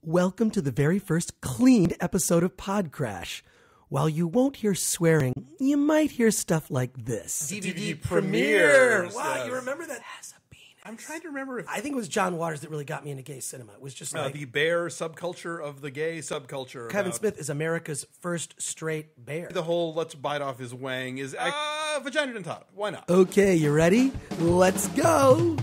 Welcome to the very first cleaned episode of PodCRASH. While you won't hear swearing, you might hear stuff like this. DVD premiere. Wow, Yes. you remember that? Has a penis. I'm trying to remember if I think it was John Waters that really got me into gay cinema. It was just like the bear subculture of the gay subculture. Kevin Smith is America's first straight bear. The whole let's bite off his wang is vagina dentata. Why not? Okay, you ready? Let's go.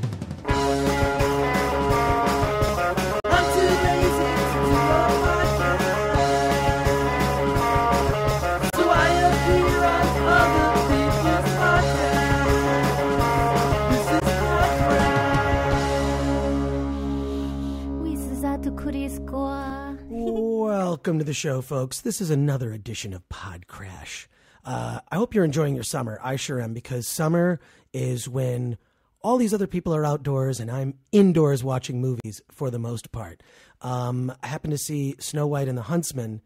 Welcome to the show, folks. This is another edition of PodCRASH. I hope you're enjoying your summer. I sure am, because summer is when all these other people are outdoors and I'm indoors watching movies for the most part. I happened to see Snow White and the Huntsman,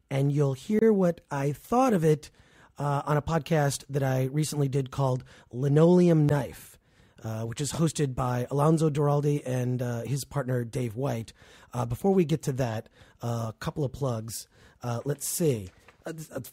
and you'll hear what I thought of it on a podcast that I recently did called Linoleum Knife, which is hosted by Alonso Duralde and his partner Dave White. Before we get to that, a couple of plugs. Let's see.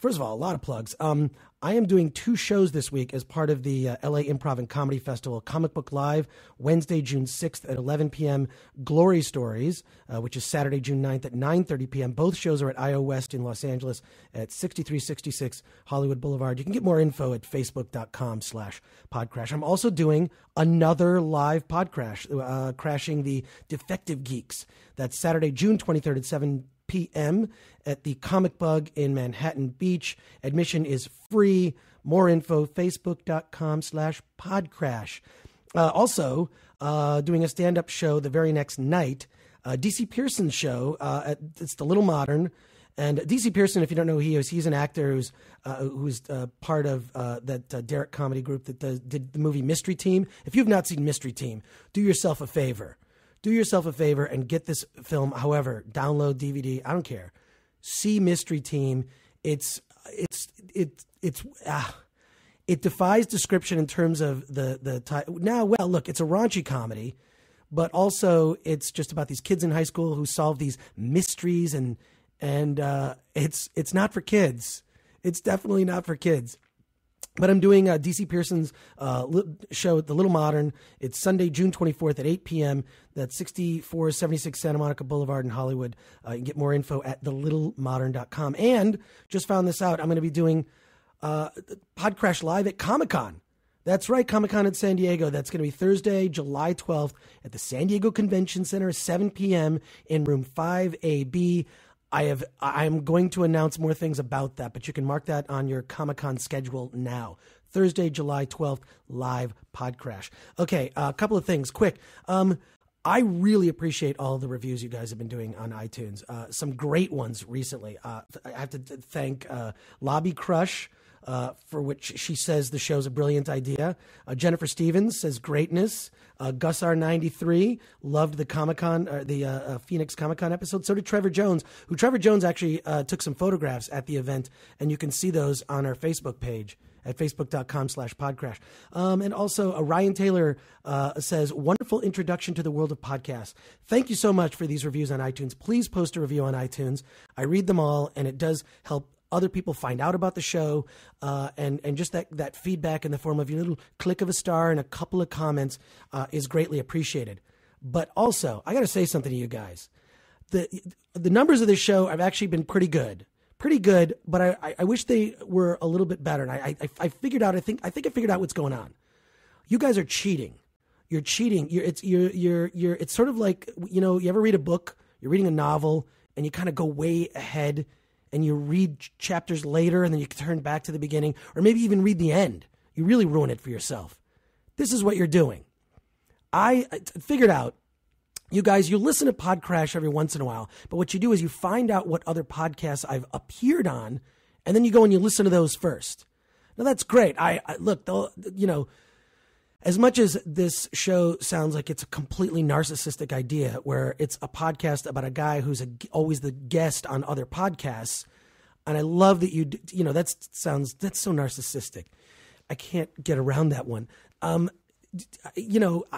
First of all, a lot of plugs. I am doing 2 shows this week as part of the LA Improv and Comedy Festival. Comic Book Live, Wednesday, June 6th at 11 p.m. Glory Stories, which is Saturday, June 9th at 9:30 p.m. Both shows are at IO West in Los Angeles at 6366 Hollywood Boulevard. You can get more info at facebook.com/podcrash. I'm also doing another live PodCRASH, crashing the Defective Geeks. That's Saturday, June 23rd at 7 p.m. at the Comic Bug in Manhattan Beach. Admission is free. More info, facebook.com/podcrash. Also, doing a stand-up show the very next night, DC Pearson's show. It's the Little Modern. And DC Pearson, if you don't know who he is, he's an actor who's part of that Derek comedy group that did the movie Mystery Team. If you've not seen Mystery Team, do yourself a favor. Do yourself a favor and get this film. However, download DVD. I don't care. See Mystery Team. It defies description in terms of the title. Now, well, look, it's a raunchy comedy, but also it's just about these kids in high school who solve these mysteries, and it's not for kids. It's definitely not for kids. But I'm doing DC Pearson's show at the Little Modern. It's Sunday, June 24th at 8 p.m. That's 6476 Santa Monica Boulevard in Hollywood. You can get more info at thelittlemodern.com. And just found this out, I'm going to be doing PodCRASH Live at Comic-Con. That's right, Comic-Con in San Diego. That's going to be Thursday, July 12th at the San Diego Convention Center, 7 p.m. in room 5AB. I'm going to announce more things about that, but you can mark that on your Comic-Con schedule now. Thursday, July 12th, live PodCRASH. Okay, a couple of things, quick. I really appreciate all the reviews you guys have been doing on iTunes. Some great ones recently. I have to thank Lobby Crush, for which she says the show's a brilliant idea. Jennifer Stevens says greatness. Gus R93 loved the Comic-Con, the Phoenix Comic-Con episode. So did Trevor Jones, who Trevor Jones actually took some photographs at the event, and you can see those on our Facebook page at facebook.com/podcrash. And also Ryan Taylor says, wonderful introduction to the world of podcasts. Thank you so much for these reviews on iTunes. Please post a review on iTunes. I read them all, and it does help other people find out about the show, and just that feedback in the form of your little click of a star and a couple of comments is greatly appreciated. But also, I got to say something to you guys. The numbers of this show have actually been pretty good, but I wish they were a little bit better. And I figured out, I think I figured out what's going on. You guys are cheating. You're cheating. It's sort of like, you ever read a book, you're reading a novel, and you kind of go way ahead, and you read chapters later, and then you turn back to the beginning, or maybe even read the end. You really ruin it for yourself. This is what you're doing. I figured out, you guys, you listen to PodCRASH every once in a while, but what you do is you find out what other podcasts I've appeared on, and then you go and you listen to those first. Now, that's great. Look, as much as this show sounds like it's a completely narcissistic idea where it's a podcast about a guy who's always the guest on other podcasts, and I love that that's so narcissistic. I can't get around that one.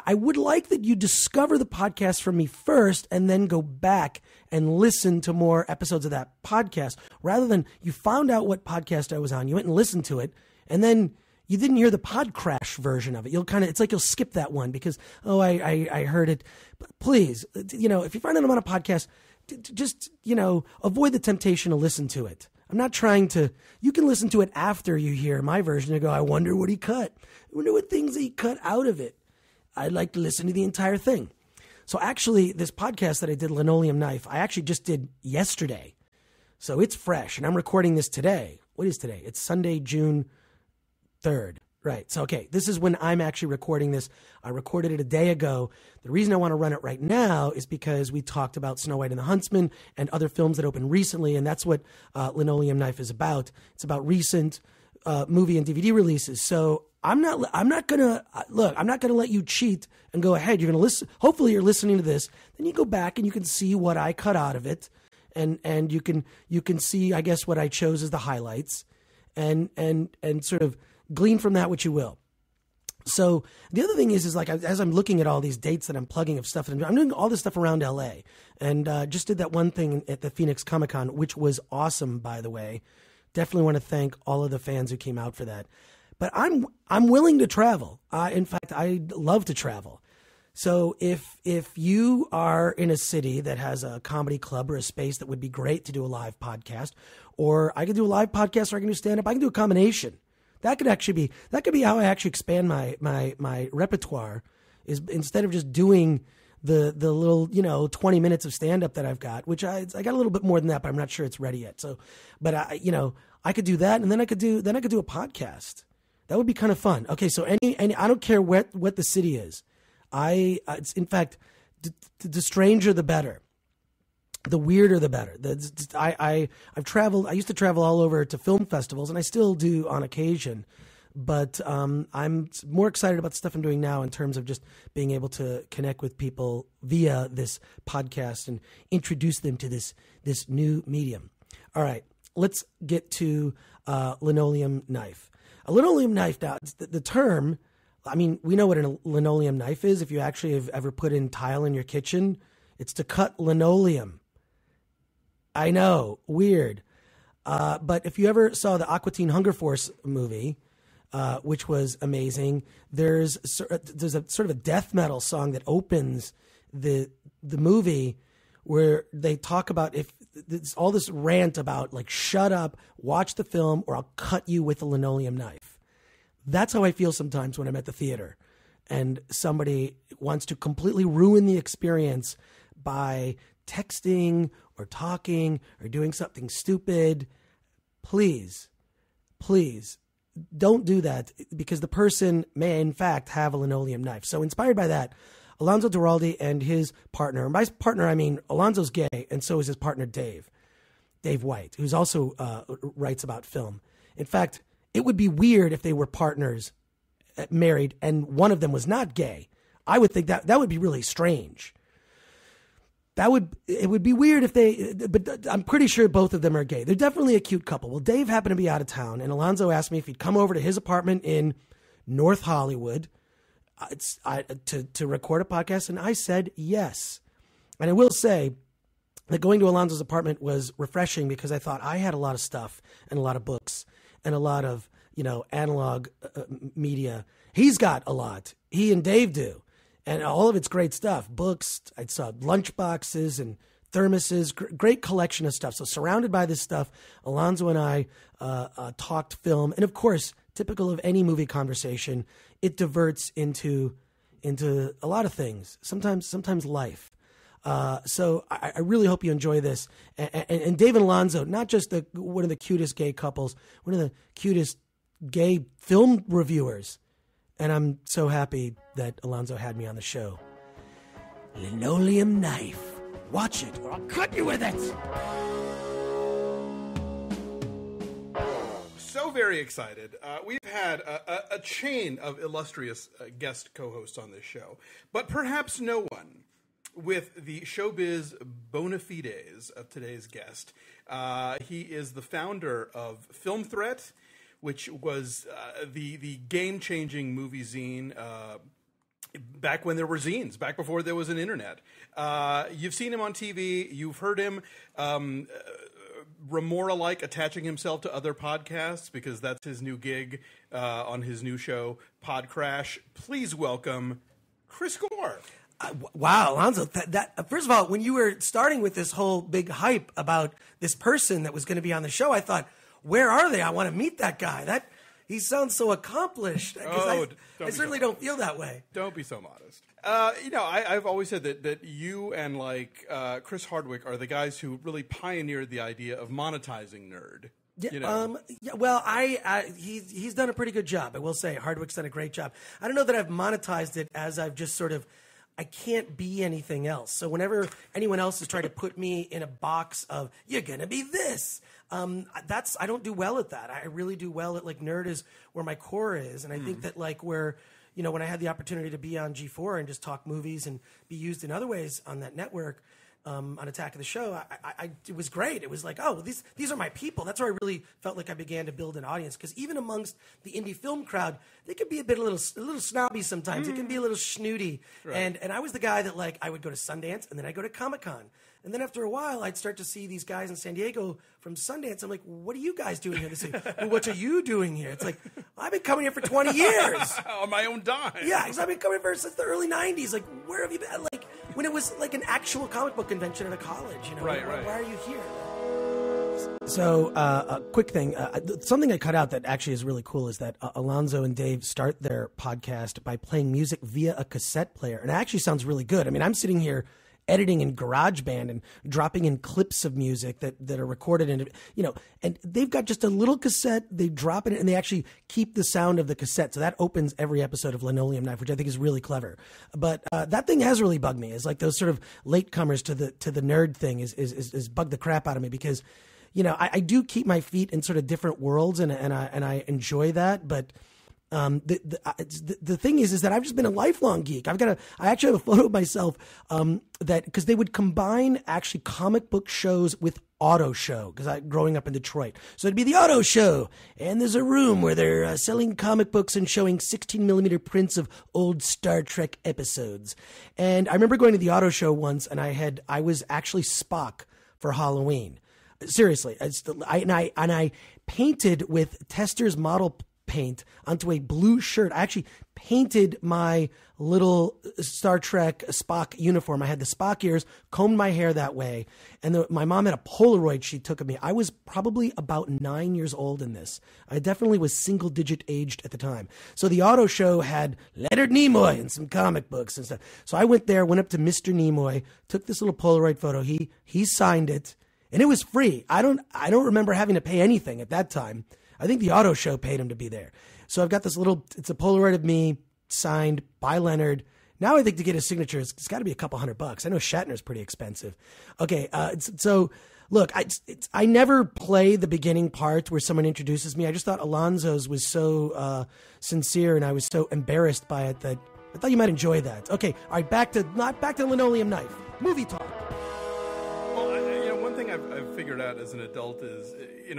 I would like that you discover the podcast from me first and then go back and listen to more episodes of that podcast, rather than you found out what podcast I was on, you went and listened to it, and then you didn't hear the PodCRASH version of it. It's like you'll skip that one because, I heard it. But please, if you find out I'm on a podcast, just, avoid the temptation to listen to it. I'm not trying to, you can listen to it after you hear my version and go, I wonder what he cut. I wonder what things he cut out of it. I'd like to listen to the entire thing. So actually, this podcast that I did, Linoleum Knife, I actually just did yesterday. So it's fresh, and I'm recording this today. What is today? It's Sunday, June 3rd. Right. So, okay, this is when I'm actually recording this. I recorded it a day ago. The reason I want to run it right now is because we talked about Snow White and the Huntsman and other films that opened recently, and that's what Linoleum Knife is about. It's about recent movie and DVD releases. So I'm not gonna let you cheat and go ahead. You're gonna listen. Hopefully, you're listening to this. Then you go back and you can see what I cut out of it, and you can see, I guess, what I chose as the highlights, and sort of glean from that what you will. So the other thing is like, as I'm looking at all these dates that I'm plugging of stuff, and I'm doing all this stuff around LA, and just did that one thing at the Phoenix Comic Con, which was awesome, by the way. Definitely want to thank all of the fans who came out for that. But I'm willing to travel. In fact, I love to travel. So if you are in a city that has a comedy club or a space that would be great to do a live podcast, or I could do a live podcast, or I can do stand up, I can do a combination. That could be how I actually expand my repertoire, is instead of just doing the little 20 minutes of stand up that I've got, which I got a little bit more than that, but I'm not sure it's ready yet. So, but I could do that, and then I could do a podcast. That would be kind of fun. Okay, so any I don't care what the city is. It's in fact the stranger the better. The weirder, the better. I've traveled. I used to travel all over to film festivals, and I still do on occasion. But I'm more excited about the stuff I'm doing now in terms of just being able to connect with people via this podcast and introduce them to this new medium. All right, let's get to Linoleum Knife. A linoleum knife. Now, the term. I mean, we know what a linoleum knife is. If you actually have ever put in tile in your kitchen, it's to cut linoleum. I know, weird. But if you ever saw the Aqua Teen Hunger Force movie, which was amazing, there's a sort of a death metal song that opens the movie, where they talk about, if it's all this rant about like, shut up, watch the film, or I'll cut you with a linoleum knife. That's how I feel sometimes when I'm at the theater and somebody wants to completely ruin the experience by texting or talking or doing something stupid. Please don't do that, because the person may in fact have a linoleum knife. So inspired by that, Alonso Duralde and his partner, and by partner I mean Alonso's gay, and so is his partner Dave White, who's also writes about film. In fact, it would be weird if they were partners, married, and one of them was not gay. I would think that would be really strange. It would be weird if but I'm pretty sure both of them are gay. They're definitely a cute couple. Well, Dave happened to be out of town, and Alonso asked me if he'd come over to his apartment in North Hollywood to record a podcast, and I said yes. And I will say that going to Alonso's apartment was refreshing, because I thought I had a lot of stuff and a lot of books and a lot of analog media. He's got a lot. He and Dave do. And all of it's great stuff. Books, I saw lunch boxes and thermoses, great collection of stuff. So surrounded by this stuff, Alonso and I talked film. And of course, typical of any movie conversation, it diverts into a lot of things, sometimes life. So I really hope you enjoy this. And Dave and Alonso, not just one of the cutest gay couples, one of the cutest gay film reviewers. And I'm so happy that Alonso had me on the show. Linoleum Knife. Watch it, or I'll cut you with it. So very excited. We've had a chain of illustrious guest co-hosts on this show, but perhaps no one with the showbiz bona fides of today's guest. He is the founder of Film Threat, which was the game-changing movie zine back when there were zines, back before there was an internet. You've seen him on TV. You've heard him Remora-like attaching himself to other podcasts because that's his new gig on his new show, PodCRASH. Please welcome Chris Gore. Wow, Alonso, first of all, when you were starting with this whole big hype about this person that was going to be on the show, I thought, where are they? I want to meet that guy. He sounds so accomplished. I certainly don't feel that way. Don't be so modest. I've always said that you and Chris Hardwick are the guys who really pioneered the idea of monetizing nerd. Yeah, he's done a pretty good job. I will say Hardwick's done a great job. I don't know that I've monetized it as I've just sort of, I can't be anything else. So whenever anyone else is trying to put me in a box of, you're going to be this, I don't do well at that. I really do well at nerd is where my core is. And I think that where, when I had the opportunity to be on G4 and just talk movies and be used in other ways on that network, on Attack of the Show, it was great. It was these are my people. That's where I really felt like I began to build an audience. Because even amongst the indie film crowd, they could be a little snobby sometimes. It can be a little snooty. Right. And I was the guy that I would go to Sundance and then I'd go to Comic-Con. And then after a while, I'd start to see these guys in San Diego from Sundance. I'm like, what are you guys doing here? They say, well, what are you doing here? It's like, I've been coming here for 20 years. On my own dime. Yeah, because I've been coming here since the early 90s. Where have you been? When it was an actual comic book convention at a college. Right. Why are you here? So, a quick thing. Something I cut out that actually is really cool is that Alonso and Dave start their podcast by playing music via a cassette player. And it actually sounds really good. I mean, I'm sitting here editing in GarageBand and dropping in clips of music that are recorded in, and they've got just a little cassette, they drop it in and they actually keep the sound of the cassette. So that opens every episode of Linoleum Knife, which I think is really clever. But that thing has really bugged me. Is those sort of latecomers to the nerd thing is bugged the crap out of me because, I do keep my feet in sort of different worlds and I enjoy that, but the thing is that I've just been a lifelong geek. I actually have a photo of myself that because they would combine actually comic book shows with auto show because I growing up in Detroit. So it'd be the auto show, and there's a room where they're selling comic books and showing 16mm prints of old Star Trek episodes. And I remember going to the auto show once, and I was actually Spock for Halloween. Seriously, I painted with Tester's model paint onto a blue shirt. I actually painted my little Star Trek Spock uniform. I had the Spock ears, combed my hair that way, and my mom had a Polaroid she took of me. I was probably about 9 years old in this. I definitely was single-digit aged at the time. So the auto show had Leonard Nimoy and some comic books and stuff. So I went there, went up to Mr. Nimoy, took this little Polaroid photo. He signed it, and it was free. I don't remember having to pay anything at that time. I think the auto show paid him to be there. So I've got this it's a Polaroid of me signed by Leonard. Now I think to get his signature, it's got to be a couple $100. I know Shatner's pretty expensive. Okay, so look, I never play the beginning part where someone introduces me. I just thought Alonso's was so sincere and I was so embarrassed by it that I thought you might enjoy that. Okay, all right, back to Linoleum Knife. Movie talk. One thing I've figured out as an adult is,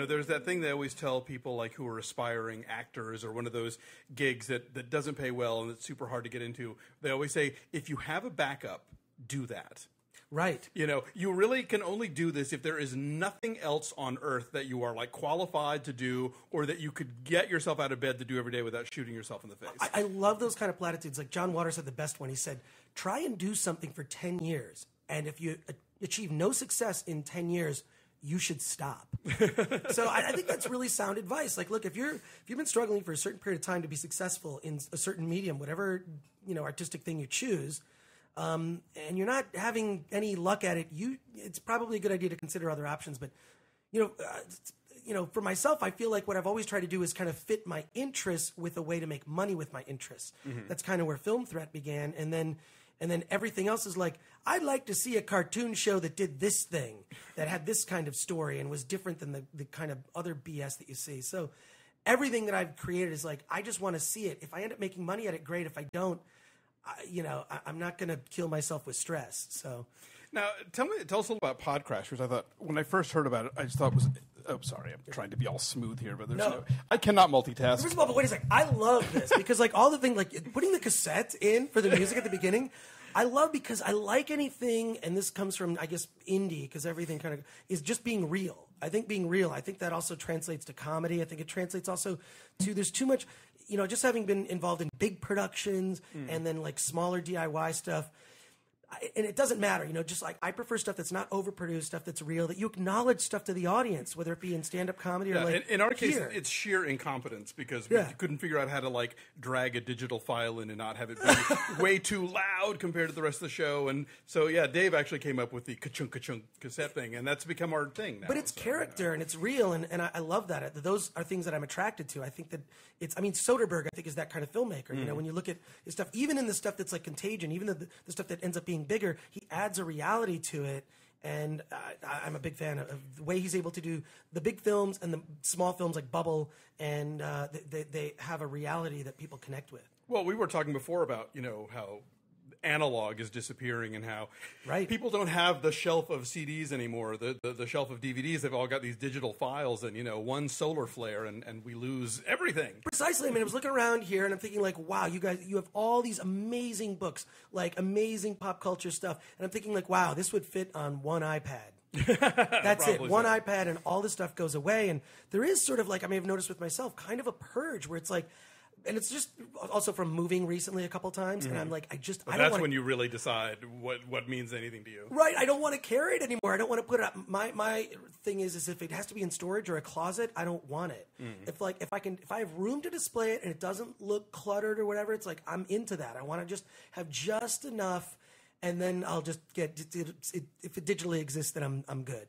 there's that thing they always tell people who are aspiring actors or one of those gigs that doesn't pay well and it's super hard to get into. They always say, if you have a backup, do that. Right. You really can only do this if there is nothing else on earth that you are qualified to do or that you could get yourself out of bed to do every day without shooting yourself in the face. I love those kind of platitudes. John Waters had the best one. He said, try and do something for 10 years. And if you achieve no success in 10 years, you should stop. So I think that's really sound advice. Look, if you've been struggling for a certain period of time to be successful in a certain medium, whatever artistic thing you choose, and you're not having any luck at it, it's probably a good idea to consider other options. But for myself, I feel like what I've always tried to do is kind of fit my interests with a way to make money with my interests. Mm-hmm. That's kind of where Film Threat began, and then everything else is I'd like to see a cartoon show that did this thing, that had this kind of story and was different than the kind of other BS that you see. So everything that I've created is I just want to see it. If I end up making money at it, great. If I don't, I'm not going to kill myself with stress. So now tell us a little about PodCRASH, which I thought when I first heard about it, I just thought was Oh, sorry, I'm trying to be all smooth here, but there's no I cannot multitask. First of all, but wait a second. I love this because like all the things, like putting the cassette in for the music at the beginning, I love because I like anything, and this comes from, I guess, indie, because everything kind of is just being real. I think being real, I think that also translates to comedy. I think it translates also to, there's too much, just having been involved in big productions and then like smaller DIY stuff. And it doesn't matter, just like I prefer stuff that's not overproduced, stuff that's real, that you acknowledge stuff to the audience, whether it be in stand-up comedy or like in our case, here. it's sheer incompetence because we couldn't figure out how to like drag a digital file in and not have it be way too loud compared to the rest of the show. And so, Dave actually came up with the ka-chunk cassette thing, and that's become our thing now. But it's character and it's real, and I love that. Those are things that I'm attracted to. I think that Soderbergh, I think, is that kind of filmmaker. When you look at his stuff, even in the stuff that's like Contagion, even the stuff that ends up being bigger, he adds a reality to it, and I'm a big fan of the way he's able to do the big films and the small films like Bubble, and they have a reality that people connect with. Well, we were talking before about how analog is disappearing and how people don't have the shelf of CDs anymore, the shelf of DVDs. They've all got these digital files and, one solar flare and we lose everything. Precisely. I mean, I was looking around here and I'm thinking like, wow, you guys, you have all these amazing books, like amazing pop culture stuff. And I'm thinking like, wow, this would fit on one iPad. That's it. One iPad and all this stuff goes away. And there is sort of like, I may have noticed with myself, kind of a purge where it's like, and it's just also from moving recently a couple times, and I'm like, I don't want. That's when you really decide what means anything to you, right? I don't want to carry it anymore. I don't want to put it up. My thing is if it has to be in storage or a closet, I don't want it. If I have room to display it and it doesn't look cluttered or whatever, it's like I'm into that. I want to just have just enough, and then I'll just get if it digitally exists, then I'm good.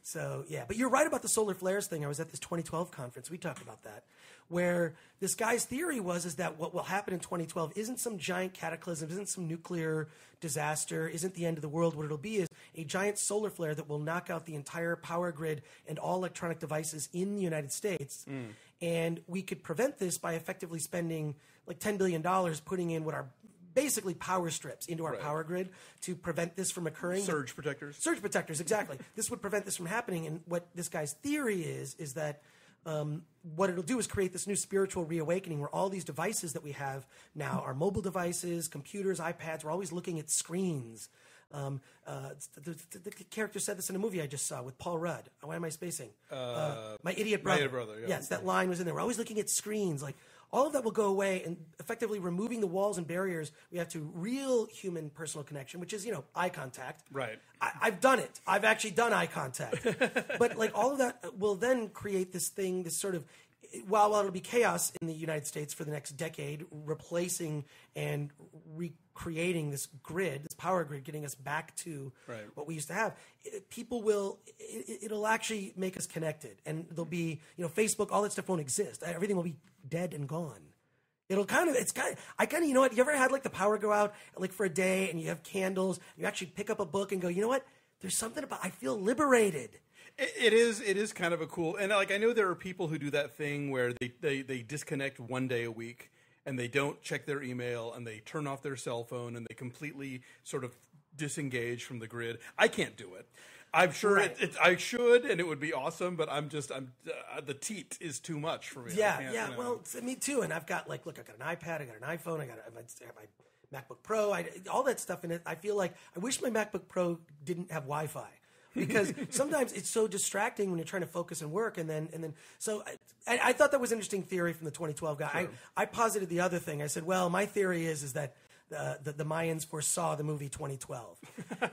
So, yeah. But you're right about the solar flares thing. I was at this 2012 conference. We talked about that, where this guy's theory is that what will happen in 2012 isn't some giant cataclysm, isn't some nuclear disaster, isn't the end of the world. What it'll be is a giant solar flare that will knock out the entire power grid and all electronic devices in the United States. And we could prevent this by effectively spending like $10 billion putting in what are basically power strips into our power grid to prevent this from occurring. Surge protectors. Surge protectors, exactly. This would prevent this from happening. And what this guy's theory is that what it'll do is create this new spiritual reawakening where all these devices that we have now are mobile devices, computers, iPads. We're always looking at screens. The character said this in a movie I just saw with Paul Rudd. Why am I spacing? My Idiot Brother. My Idiot Brother, yeah. Yes, that line was in there. We're always looking at screens. Like, all of that will go away, and effectively removing the walls and barriers we have to real human personal connection, which is, eye contact. Right. I've done it. I've actually done eye contact. But like all of that will then create this thing, this sort of, while it'll be chaos in the United States for the next decade, replacing and recreating this grid, this power grid, getting us back to what we used to have, it'll actually make us connected. And there'll be, Facebook, all that stuff won't exist. Everything will be dead and gone. You ever had like the power go out like for a day and you have candles, you actually pick up a book and go, you know what? There's something about, I feel liberated. It is kind of a cool, and like I know there are people who do that thing where they disconnect one day a week and they don't check their email and they turn off their cell phone and they completely sort of disengage from the grid. I can't do it. I'm sure I should, and it would be awesome, but the teat is too much for me. Yeah. Well, me too. And I've got I've got an iPad, I got an iPhone, I have my MacBook Pro, all that stuff in it. I feel like I wish my MacBook Pro didn't have Wi-Fi. Because sometimes it's so distracting when you're trying to focus and work, and then so I thought that was an interesting theory from the 2012 guy. Sure. I posited the other thing. I said, well, my theory is that the Mayans foresaw the movie 2012,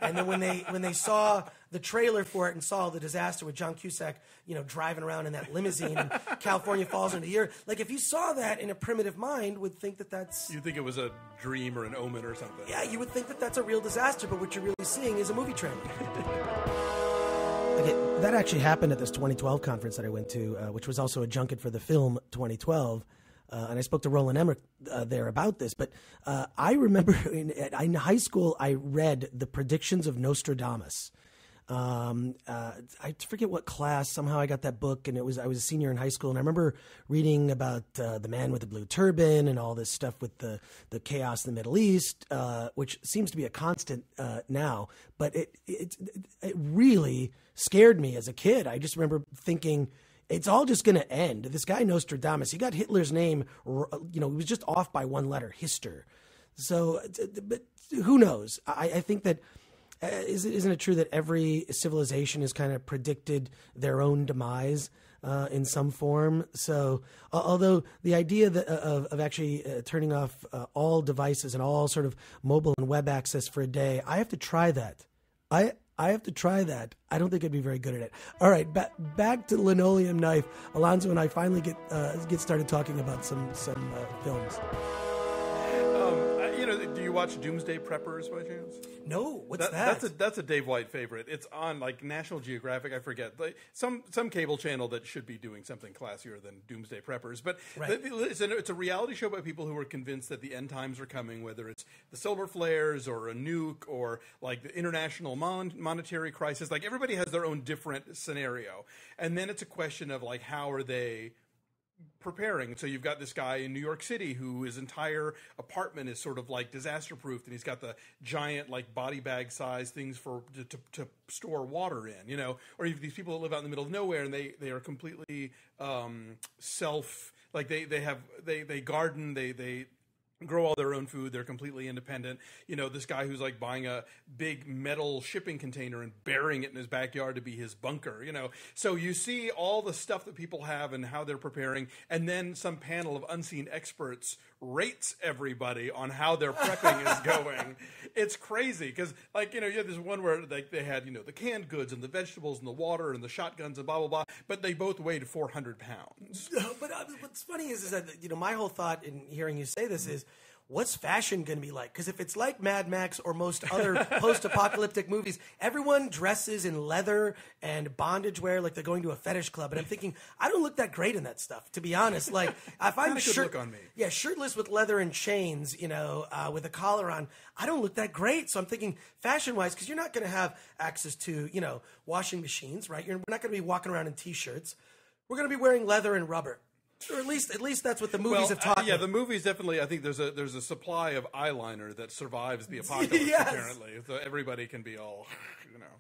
and then when they saw the trailer for it and saw the disaster with John Cusack, driving around in that limousine and California falls into the earth. Like if you saw that in a primitive mind, would think that's you think it was a dream or an omen or something. Yeah, you would think that that's a real disaster, but what you're really seeing is a movie trend. Okay, that actually happened at this 2012 conference that I went to, which was also a junket for the film 2012. And I spoke to Roland Emmerich there about this. But I remember in high school, I read the predictions of Nostradamus. I forget what class. Somehow I got that book, and I was a senior in high school, and I remember reading about the man with the blue turban and all this stuff with the chaos in the Middle East, which seems to be a constant now. But it really scared me as a kid. I just remember thinking, it's all just going to end. This guy Nostradamus, he got Hitler's name, he was just off by one letter, Hister. So, but who knows? I think that, isn't it true that every civilization has kind of predicted their own demise in some form? So, although the idea of actually turning off all devices and all sort of mobile and web access for a day, I have to try that. I have to try that. I don't think I'd be very good at it. All right, back to Linoleum Knife. Alonso and I finally get started talking about some films. Do you watch Doomsday Preppers by chance? No, what's that? That's a Dave White favorite. It's on like National Geographic. I forget, some cable channel that should be doing something classier than Doomsday Preppers. But right. It's a reality show about people who are convinced that the end times are coming, whether it's the solar flares or a nuke or like the international monetary crisis. Like everybody has their own different scenario, and then it's a question of like how are they preparing. So you've got this guy in New York City who his entire apartment is sort of like disaster proofed, and he's got the giant like body bag size things to store water in, or you have these people that live out in the middle of nowhere and they are completely they garden, they grow all their own food. They're completely independent. This guy who's like buying a big metal shipping container and burying it in his backyard to be his bunker, So you see all the stuff that people have and how they're preparing. And then some panel of unseen experts rates everybody on how their prepping is going. It's crazy because you have this one where they had, the canned goods and the vegetables and the water and the shotguns and blah, blah, blah. But they both weighed 400 pounds. But what's funny is that, my whole thought in hearing you say this is, what's fashion going to be like? Because if it's like Mad Max or most other post-apocalyptic movies, everyone dresses in leather and bondage wear like they're going to a fetish club. And I'm thinking, I don't look that great in that stuff, to be honest. Like, if I'm look on me. Yeah, shirtless with leather and chains, with a collar on, I don't look that great. So I'm thinking, fashion-wise, because you're not going to have access to, washing machines, right? We're not going to be walking around in T-shirts. We're going to be wearing leather and rubber. Or at least that's what the movies have taught me. Yeah, the movies definitely. I think there's a supply of eyeliner that survives the apocalypse. Yes. Apparently, so everybody can be all,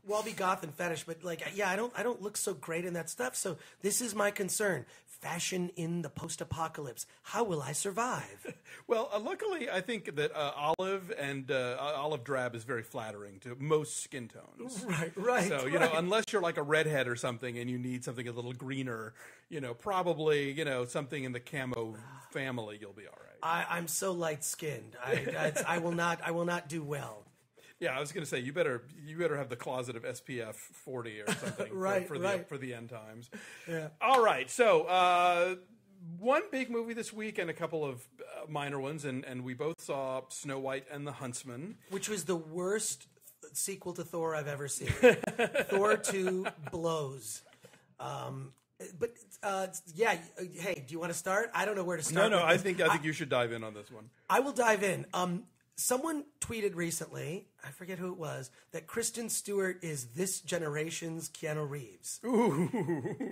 Well, I'll be goth and fetish, but I don't look so great in that stuff. So this is my concern: fashion in the post-apocalypse. How will I survive? Well, luckily, I think that olive and olive drab is very flattering to most skin tones. Right. So unless you're like a redhead or something and you need something a little greener, probably something in the camo family, you'll be all right. I'm so light-skinned. I will not do well. Yeah, I was going to say you better have the closet of SPF 40 or something for the end times. Yeah. All right. So one big movie this week and a couple of minor ones, and we both saw Snow White and the Huntsman, which was the worst sequel to Thor I've ever seen. Thor 2 blows. But hey, do you want to start? I don't know where to start. No, I think you should dive in on this one. I will dive in. Someone tweeted recently, I forget who it was, that Kristen Stewart is this generation's Keanu Reeves. Ooh.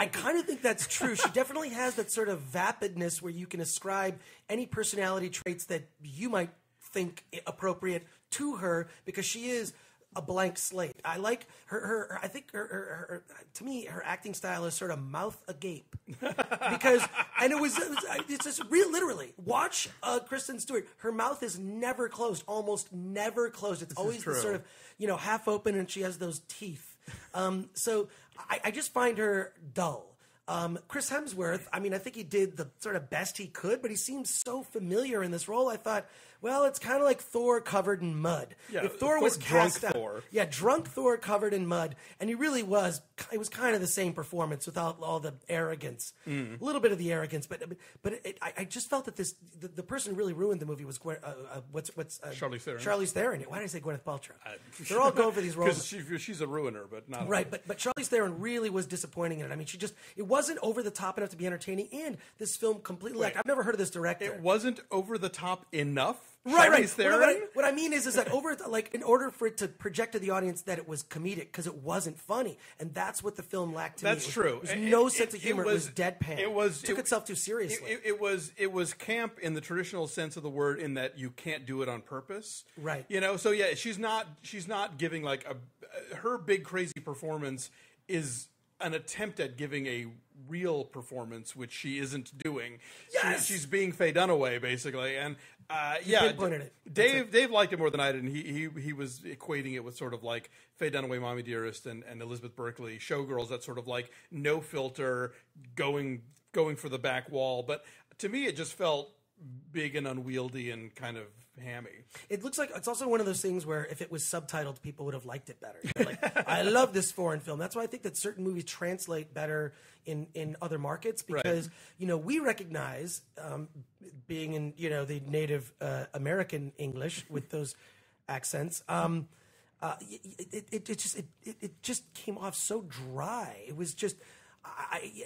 I kind of think that's true. She definitely has that sort of vapidness where you can ascribe any personality traits that you might think appropriate to her because she is a blank slate. I like her. I think her to me, her acting style is sort of mouth agape because, and it's just literally watch Kristen Stewart. Her mouth is never closed, almost never closed. It's always the sort of half open, and she has those teeth. So I just find her dull. Chris Hemsworth, I think he did the sort of best he could, but he seems so familiar in this role. I thought, well, it's kind of like Thor covered in mud. Yeah, if Thor was cast drunk out, Thor. Yeah, drunk Thor covered in mud, and he really was. It was kind of the same performance without all the arrogance, a little bit of the arrogance, but I just felt that the person who really ruined the movie was Charlize Theron. Charlize Theron. Why did I say Gwyneth Paltrow? They're all going for these roles because she's a ruiner, but not right. But Charlize Theron really was disappointing in it. It wasn't over the top enough to be entertaining, and this film completely. I've never heard of this director. It wasn't over the top enough. Right. Charlize Theron? What I mean is that in order for it to project to the audience that it was comedic, because it wasn't funny, and that's what the film lacked to me. That's true. There was no sense of humor. It was deadpan. It took itself too seriously. It was camp in the traditional sense of the word, in that you can't do it on purpose. Right. So yeah, she's not giving like her big crazy performance is an attempt at giving a real performance, which she isn't doing. Yes! She's being Faye Dunaway, basically, and pinpointed it. Dave liked it more than I did, and he was equating it with sort of like Faye Dunaway, Mommy Dearest, and Elizabeth Berkley, Showgirls. That sort of like no filter, going for the back wall. But to me, it just felt big and unwieldy and kind of hammy. It looks like it's also one of those things where if it was subtitled, people would have liked it better. They're like, I love this foreign film. That's why I think that certain movies translate better in other markets, because we recognize being in the native American English with those accents. It just came off so dry. It was just.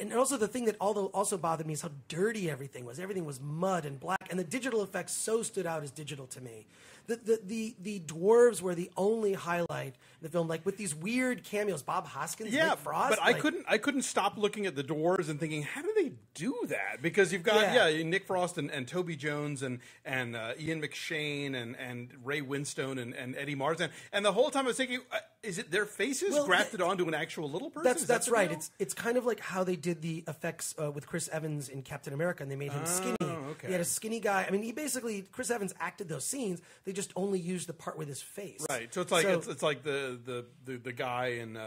And also the thing that also bothered me is how dirty everything was. Everything was mud and black, and the digital effects so stood out as digital to me. The dwarves were the only highlight in the film, like with these weird cameos. Bob Hoskins, Nick Frost. But I couldn't stop looking at the dwarves and thinking, how do they do that? Because you've got Nick Frost and Toby Jones and Ian McShane and Ray Winstone and Eddie Marsan, and the whole time I was thinking, is it their faces grafted onto an actual little person? That's right. It's kind of like how they did the effects with Chris Evans in Captain America, and they made him skinny. Okay. He had a skinny guy. I mean, Chris Evans acted those scenes. They just only used the part with his face. Right. So it's like it's like the guy in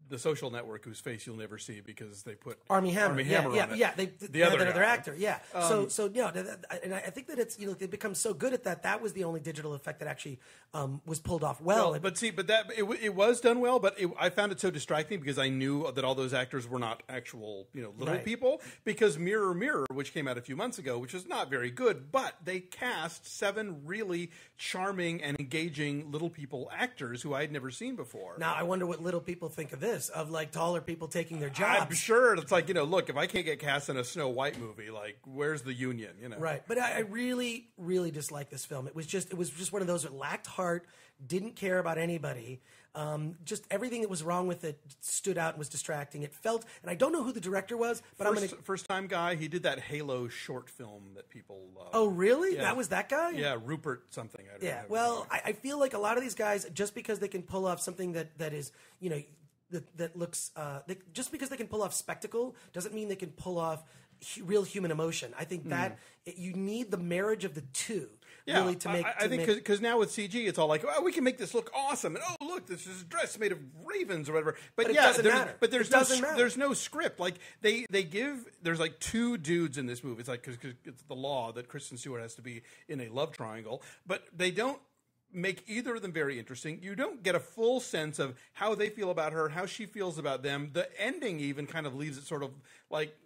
The Social Network whose face you'll never see because they put Armie Hammer on it. Yeah. They other another guy. actor. Yeah. And I think that it's they become so good at that. That was the only digital effect that actually was pulled off well. But it was done well. But I found it so distracting because I knew that all those actors were not actual little people. Because Mirror Mirror, which came out a few months ago, which was not very good, but they cast 7 really charming and engaging little people actors who I had never seen before. Now I wonder what little people think of this. Of like taller people taking their jobs. I'm sure it's like, look, if I can't get cast in a Snow White movie, like, where's the union, Right. But I really, really dislike this film. It was just one of those that lacked heart, didn't care about anybody. Just everything that was wrong with it stood out and was distracting. It felt, and I don't know who the director was, but first time guy. He did that Halo short film that people love. Oh, really? Yeah. That was that guy? Yeah, Rupert something. I don't know. Well, I feel like a lot of these guys, just because they can pull off something that is, that looks just because they can pull off spectacle doesn't mean they can pull off real human emotion. I think that you need the marriage of the two. Really to make. I think because now with CG, it's all like, oh, we can make this look awesome, and oh, look, this is a dress made of ravens or whatever. But it doesn't matter. But there's no script. Like there's like 2 dudes in this movie. It's like because it's the law that Kristen Stewart has to be in a love triangle, but they don't make either of them very interesting. You don't get a full sense of how they feel about her, how she feels about them. The ending even kind of leaves it sort of like,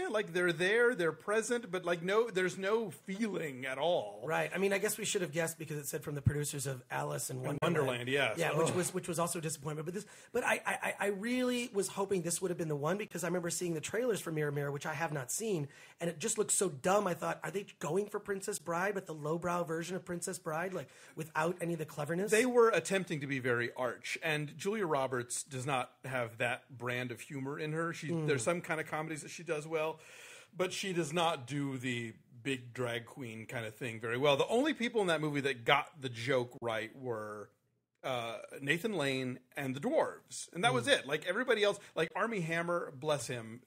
like they're there, they're present, but like there's no feeling at all. Right. I mean, I guess we should have guessed because it said from the producers of Alice in Wonderland. Yes. Yeah, which was also a disappointment. But I really was hoping this would have been the one, because I remember seeing the trailers for Mirror Mirror, which I have not seen, and it just looked so dumb. I thought, are they going for Princess Bride, but the lowbrow version of Princess Bride, like without any of the cleverness? They were attempting to be very arch, and Julia Roberts does not have that brand of humor in her. There's some kind of comedies that she does well, but she does not do the big drag queen kind of thing very well. The only people in that movie that got the joke right were Nathan Lane and the dwarves, and that was it. Like everybody else, like Armie Hammer, bless him,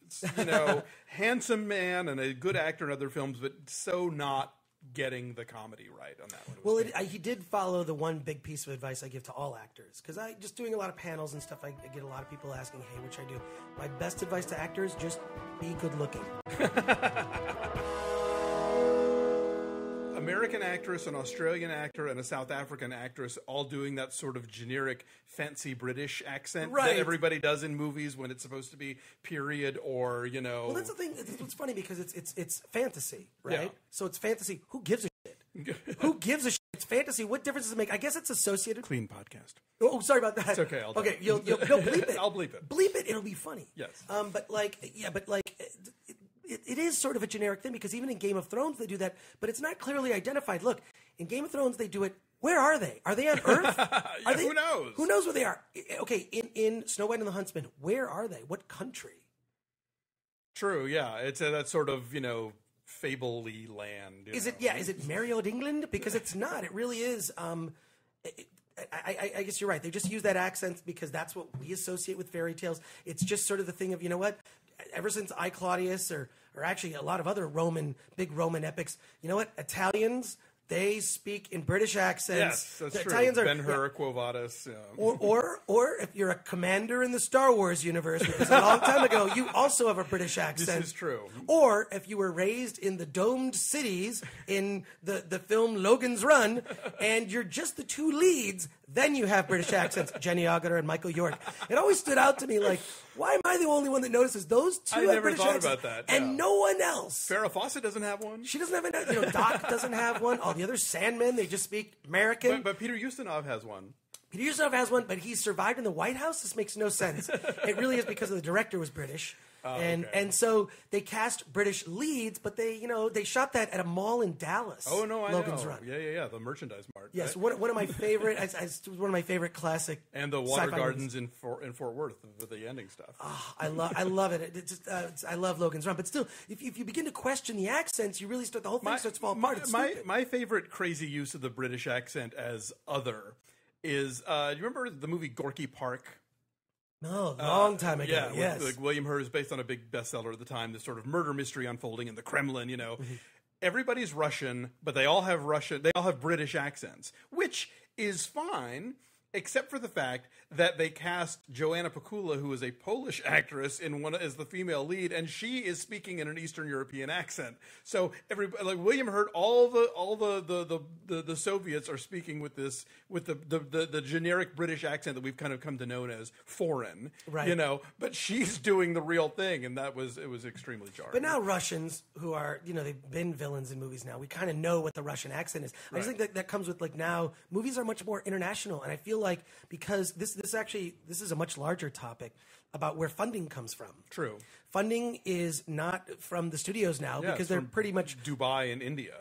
handsome man and a good actor in other films, but so not getting the comedy right on that one. Well, he did follow the one big piece of advice I give to all actors, because I just doing a lot of panels and stuff. I get a lot of people asking, "Hey, what should I do?" My best advice to actors: just be good looking. American actress, an Australian actor, and a South African actress all doing that sort of generic fancy British accent that everybody does in movies when it's supposed to be period or, Well, that's the thing. It's funny because it's fantasy, right? Yeah. So it's fantasy. Who gives a shit? Who gives a shit? It's fantasy. What difference does it make? I guess it's associated. Clean podcast. Oh, sorry about that. It's okay. I'll do okay, you'll bleep it. I'll bleep it. Bleep it. It'll be funny. Yes. it is sort of a generic thing because even in Game of Thrones they do that, but it's not clearly identified. Look, in Game of Thrones they do it. Where are they? Are they on Earth? Who knows? Who knows where they are? Okay, in Snow White and the Huntsman, where are they? What country? True, yeah. It's that sort of, fable-y land. Is it merry old England? Because it's not. It really is. I guess you're right. They just use that accent because that's what we associate with fairy tales. It's just sort of the thing of, you know what? Ever since I, Claudius, or actually a lot of other big Roman epics, you know what? Italians, they speak in British accents. Yes, that's true. Italians are Ben-Hur, Quo Vadis. Or if you're a commander in the Star Wars universe, because a long time ago you also have a British accent. This is true. Or if you were raised in the domed cities in the film Logan's Run, and you're just the two leads, then you have British accents, Jenny Agutter and Michael York. It always stood out to me like, why am I the only one that notices those two have British accents? I never thought about that. And no one else. Farrah Fawcett doesn't have one. She doesn't have it. Doc doesn't have one. All the other Sandmen, they just speak American. But Peter Ustinov has one. Peter Ustinov has one, but he survived in the White House? This makes no sense. It really is because the director was British. And so they cast British leads, but they shot that at a mall in Dallas. Oh no, I Logan's know. Run. Yeah, the merchandise mart. Yes, one of my favorite. One of my favorite classic. And the water gardens in Fort Worth with the ending stuff. Oh, I love it. I love Logan's Run, but still, if you begin to question the accents, you really start the whole thing starts to fall apart. My favorite crazy use of the British accent as other is do you remember the movie Gorky Park? No, long time ago. Yeah, yes. Like William Hurt is based on a big bestseller at the time. This sort of murder mystery unfolding in the Kremlin. Everybody's Russian, but they all have British accents, which is fine, except for the fact that they cast Joanna Pakula, who is a Polish actress, as the female lead, and she is speaking in an Eastern European accent. So everybody, like William Hurt, all the Soviets are speaking with the generic British accent that we've kind of come to know as foreign, right? But she's doing the real thing, and it was extremely jarring. But now Russians, who are they've been villains in movies now, we kind of know what the Russian accent is. I just think that comes with now movies are much more international, and I feel like because this is a much larger topic about where funding comes from. True. Funding is not from the studios now because they're pretty much Dubai and India.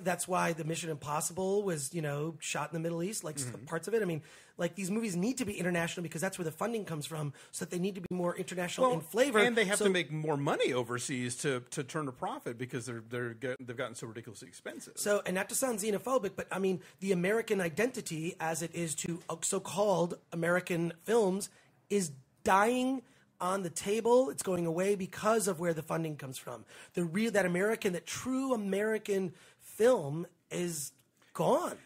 That's why the Mission Impossible was shot in the Middle East, like parts of it. I mean, like these movies need to be international because that's where the funding comes from. So that they need to be more international in flavor, and they have to make more money overseas to turn a profit because they've gotten so ridiculously expensive. So, and not to sound xenophobic, but I mean the American identity, as it is to so-called American films, is dying on the table. It's going away because of where the funding comes from. That true American film is gone.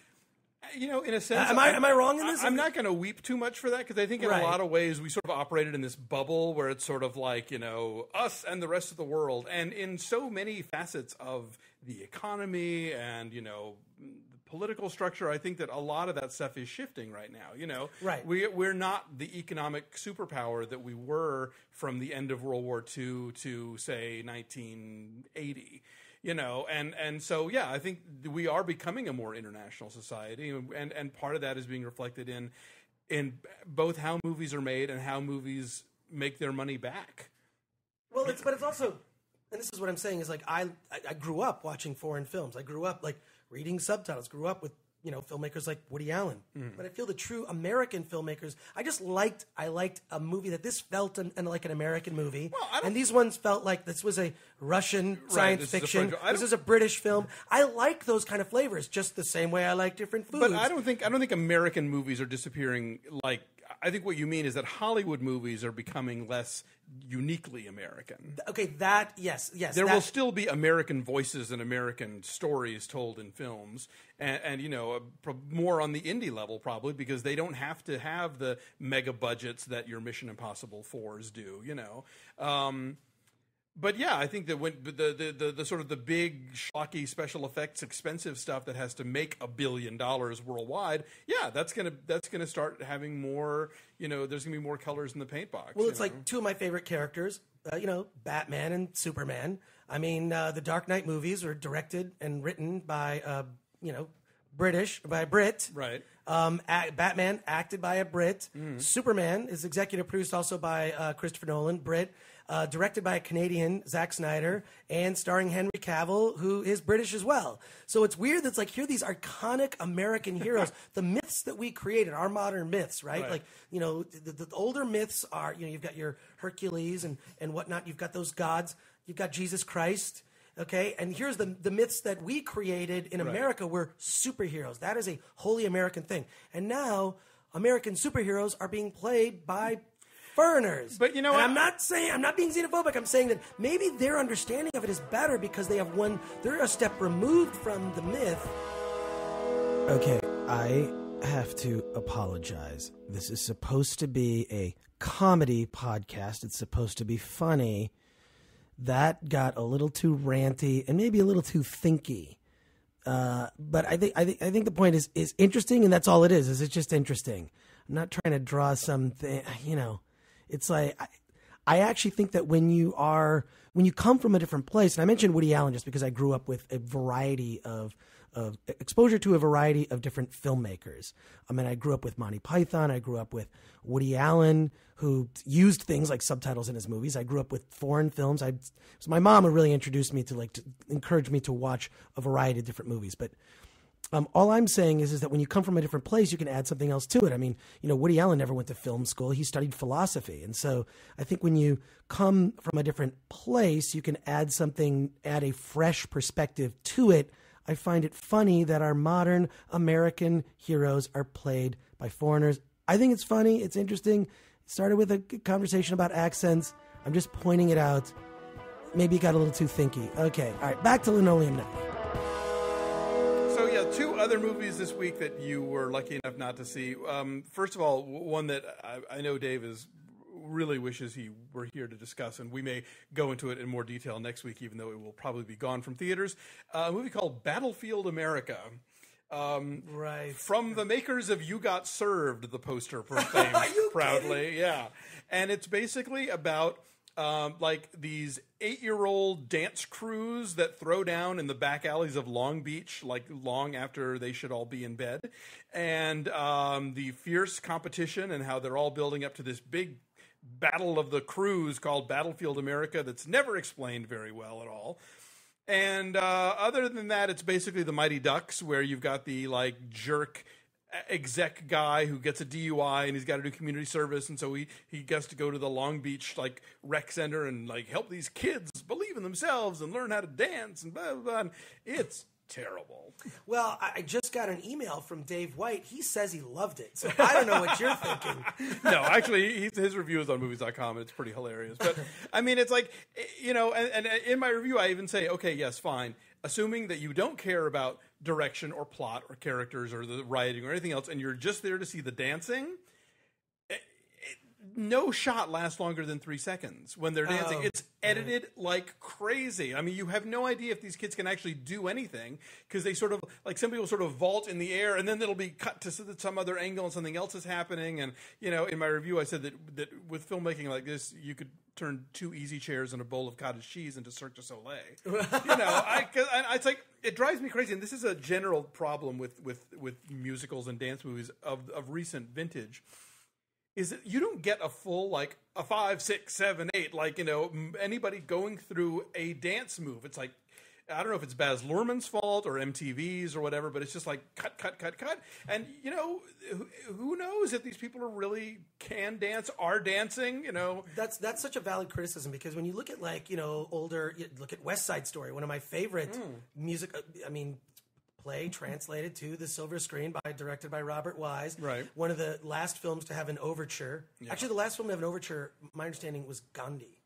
In a sense, am I wrong in this? I'm not going to weep too much for that because I think in a lot of ways we sort of operated in this bubble where it's sort of like us and the rest of the world, and in so many facets of the economy and political structure, I think that a lot of that stuff is shifting right now. Right. We're not the economic superpower that we were from the end of World War II to say 1980. And so I think we are becoming a more international society, and part of that is being reflected in both how movies are made and how movies make their money back. Well, but it's also, and this is what I'm saying is like I grew up watching foreign films. I grew up like reading subtitles. Grew up with filmmakers like Woody Allen. But I feel the true American filmmakers. I liked a movie that this felt like an American movie, and these ones felt like this was a Russian science fiction. This is a British film. I like those kind of flavors, just the same way I like different foods. But I don't think American movies are disappearing. Like I think what you mean is that Hollywood movies are becoming less uniquely American. Okay, yes. There will still be American voices and American stories told in films, and more on the indie level probably because they don't have to have the mega budgets that your Mission Impossible 4s do. But I think that when the sort of the big schlocky special effects expensive stuff that has to make $1 billion worldwide, that's gonna start having more. There's gonna be more colors in the paint box. Well, it's like two of my favorite characters, Batman and Superman. I mean, the Dark Knight movies are directed and written by British, by a Brit. Right. Batman, acted by a Brit. Superman is executive produced also by Christopher Nolan, Brit. Directed by a Canadian, Zack Snyder, and starring Henry Cavill, who is British as well. So it's weird that's like, here are these iconic American heroes, the myths that we created, our modern myths, right? Like, you know, the older myths are, you know, you've got your Hercules and whatnot, you've got those gods, you've got Jesus Christ, okay? And here's the myths that we created in America were superheroes. That is a wholly American thing. And now, American superheroes are being played by foreigners. But you know what? what? I'm not being xenophobic. I'm saying that maybe their understanding of it is better because they're a step removed from the myth. Okay, I have to apologize. This is supposed to be a comedy podcast. It's supposed to be funny. That got a little too ranty and maybe a little too thinky. But I think the point is interesting, and that's all it is. It's just interesting. I'm not trying to draw something, you know. It's like, I actually think that when you come from a different place, and I mentioned Woody Allen just because I grew up with a variety of exposure to a variety of different filmmakers. I mean, I grew up with Monty Python. I grew up with Woody Allen, who used things like subtitles in his movies. I grew up with foreign films. So my mom would really introduce me to encourage me to watch a variety of different movies. But all I'm saying is that when you come from a different place, you can add something else to it. I mean, you know, Woody Allen never went to film school. He studied philosophy. And so I think when you come from a different place, you can add a fresh perspective to it. I find it funny that our modern American heroes are played by foreigners. I think it's funny. It's interesting. It started with a conversation about accents. I'm just pointing it out. Maybe it got a little too thinky. Okay. All right. Back to Linoleum Knife. So, yeah, two other movies this week that you were lucky enough not to see. First of all, one that I know Dave really wishes he were here to discuss, and we may go into it in more detail next week, even though it will probably be gone from theaters. A movie called Battlefield America. Right. From the makers of You Got Served, the poster proclaimed proudly. Kidding? Yeah. And it's basically about like these 8-year-old dance crews that throw down in the back alleys of Long Beach, like long after they should all be in bed. And the fierce competition and how they're all building up to this big battle of the crews called Battlefield America that's never explained very well at all. And other than that, it's basically the Mighty Ducks, where you've got the like jerk exec guy who gets a DUI and he's got to do community service, and so he gets to go to the Long Beach like rec center and like help these kids believe in themselves and learn how to dance and blah blah blah. And it's terrible. Well, I just got an email from Dave White. He says he loved it, so I don't know what you're thinking. No, actually, his review is on movies.com, and it's pretty hilarious. But, I mean, it's like, you know, and in my review, I even say, okay, yes, fine. Assuming that you don't care about direction or plot or characters or the writing or anything else, and you're just there to see the dancing, no shot lasts longer than 3 seconds when they're dancing. It's edited like crazy. I mean, you have no idea if these kids can actually do anything, because they sort of, like, some people sort of vault in the air and then it'll be cut to some other angle and something else is happening. And, you know, in my review, I said that with filmmaking like this, you could turn 2 easy chairs and a bowl of cottage cheese into Cirque du Soleil. You know, it's like, it drives me crazy. And this is a general problem with musicals and dance movies of recent vintage. Is that you don't get a full, like, a 5, 6, 7, 8, like, you know, anybody going through a dance move. It's like, I don't know if it's Baz Luhrmann's fault or MTV's or whatever, but it's just like cut. And, you know, who knows if these people can dance, are dancing, you know. That's such a valid criticism, because when you look at, like, you know, look at West Side Story, one of my favorite play translated to the silver screen directed by Robert Wise. Right. One of the last films to have an overture. Yeah. Actually, the last film to have an overture, my understanding, was Gandhi.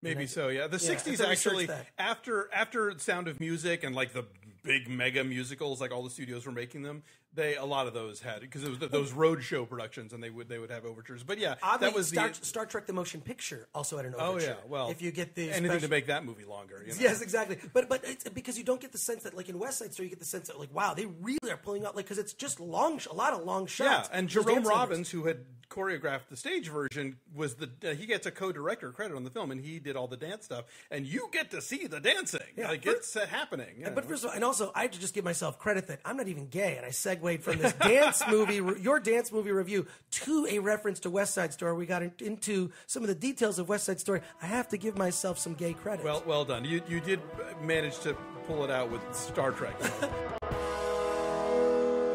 Maybe so, yeah. The 60s actually, after Sound of Music and like the big mega musicals, like all the studios were making them, A lot of those had, because it was those roadshow productions, and they would have overtures. But yeah, oddly, that was Star Trek: The Motion Picture also had an overture. Oh yeah, well, if you get the anything to make that movie longer. Yes, exactly. But it's because you don't get the sense that, like in West Side Story, you get the sense that, like, wow, they really are pulling out, like, because it's just a lot of long shots. Yeah, and Jerome Robbins, who had choreographed the stage version, was he gets a co-director credit on the film, and he did all the dance stuff, and you get to see the dancing. Yeah, like it's happening. But first of all, and also, I have to just give myself credit that I'm not even gay, and I segued from this dance movie, your dance movie review, to a reference to West Side Story. We got into some of the details of West Side Story. I have to give myself some gay credit. Well done. You did manage to pull it out with Star Trek.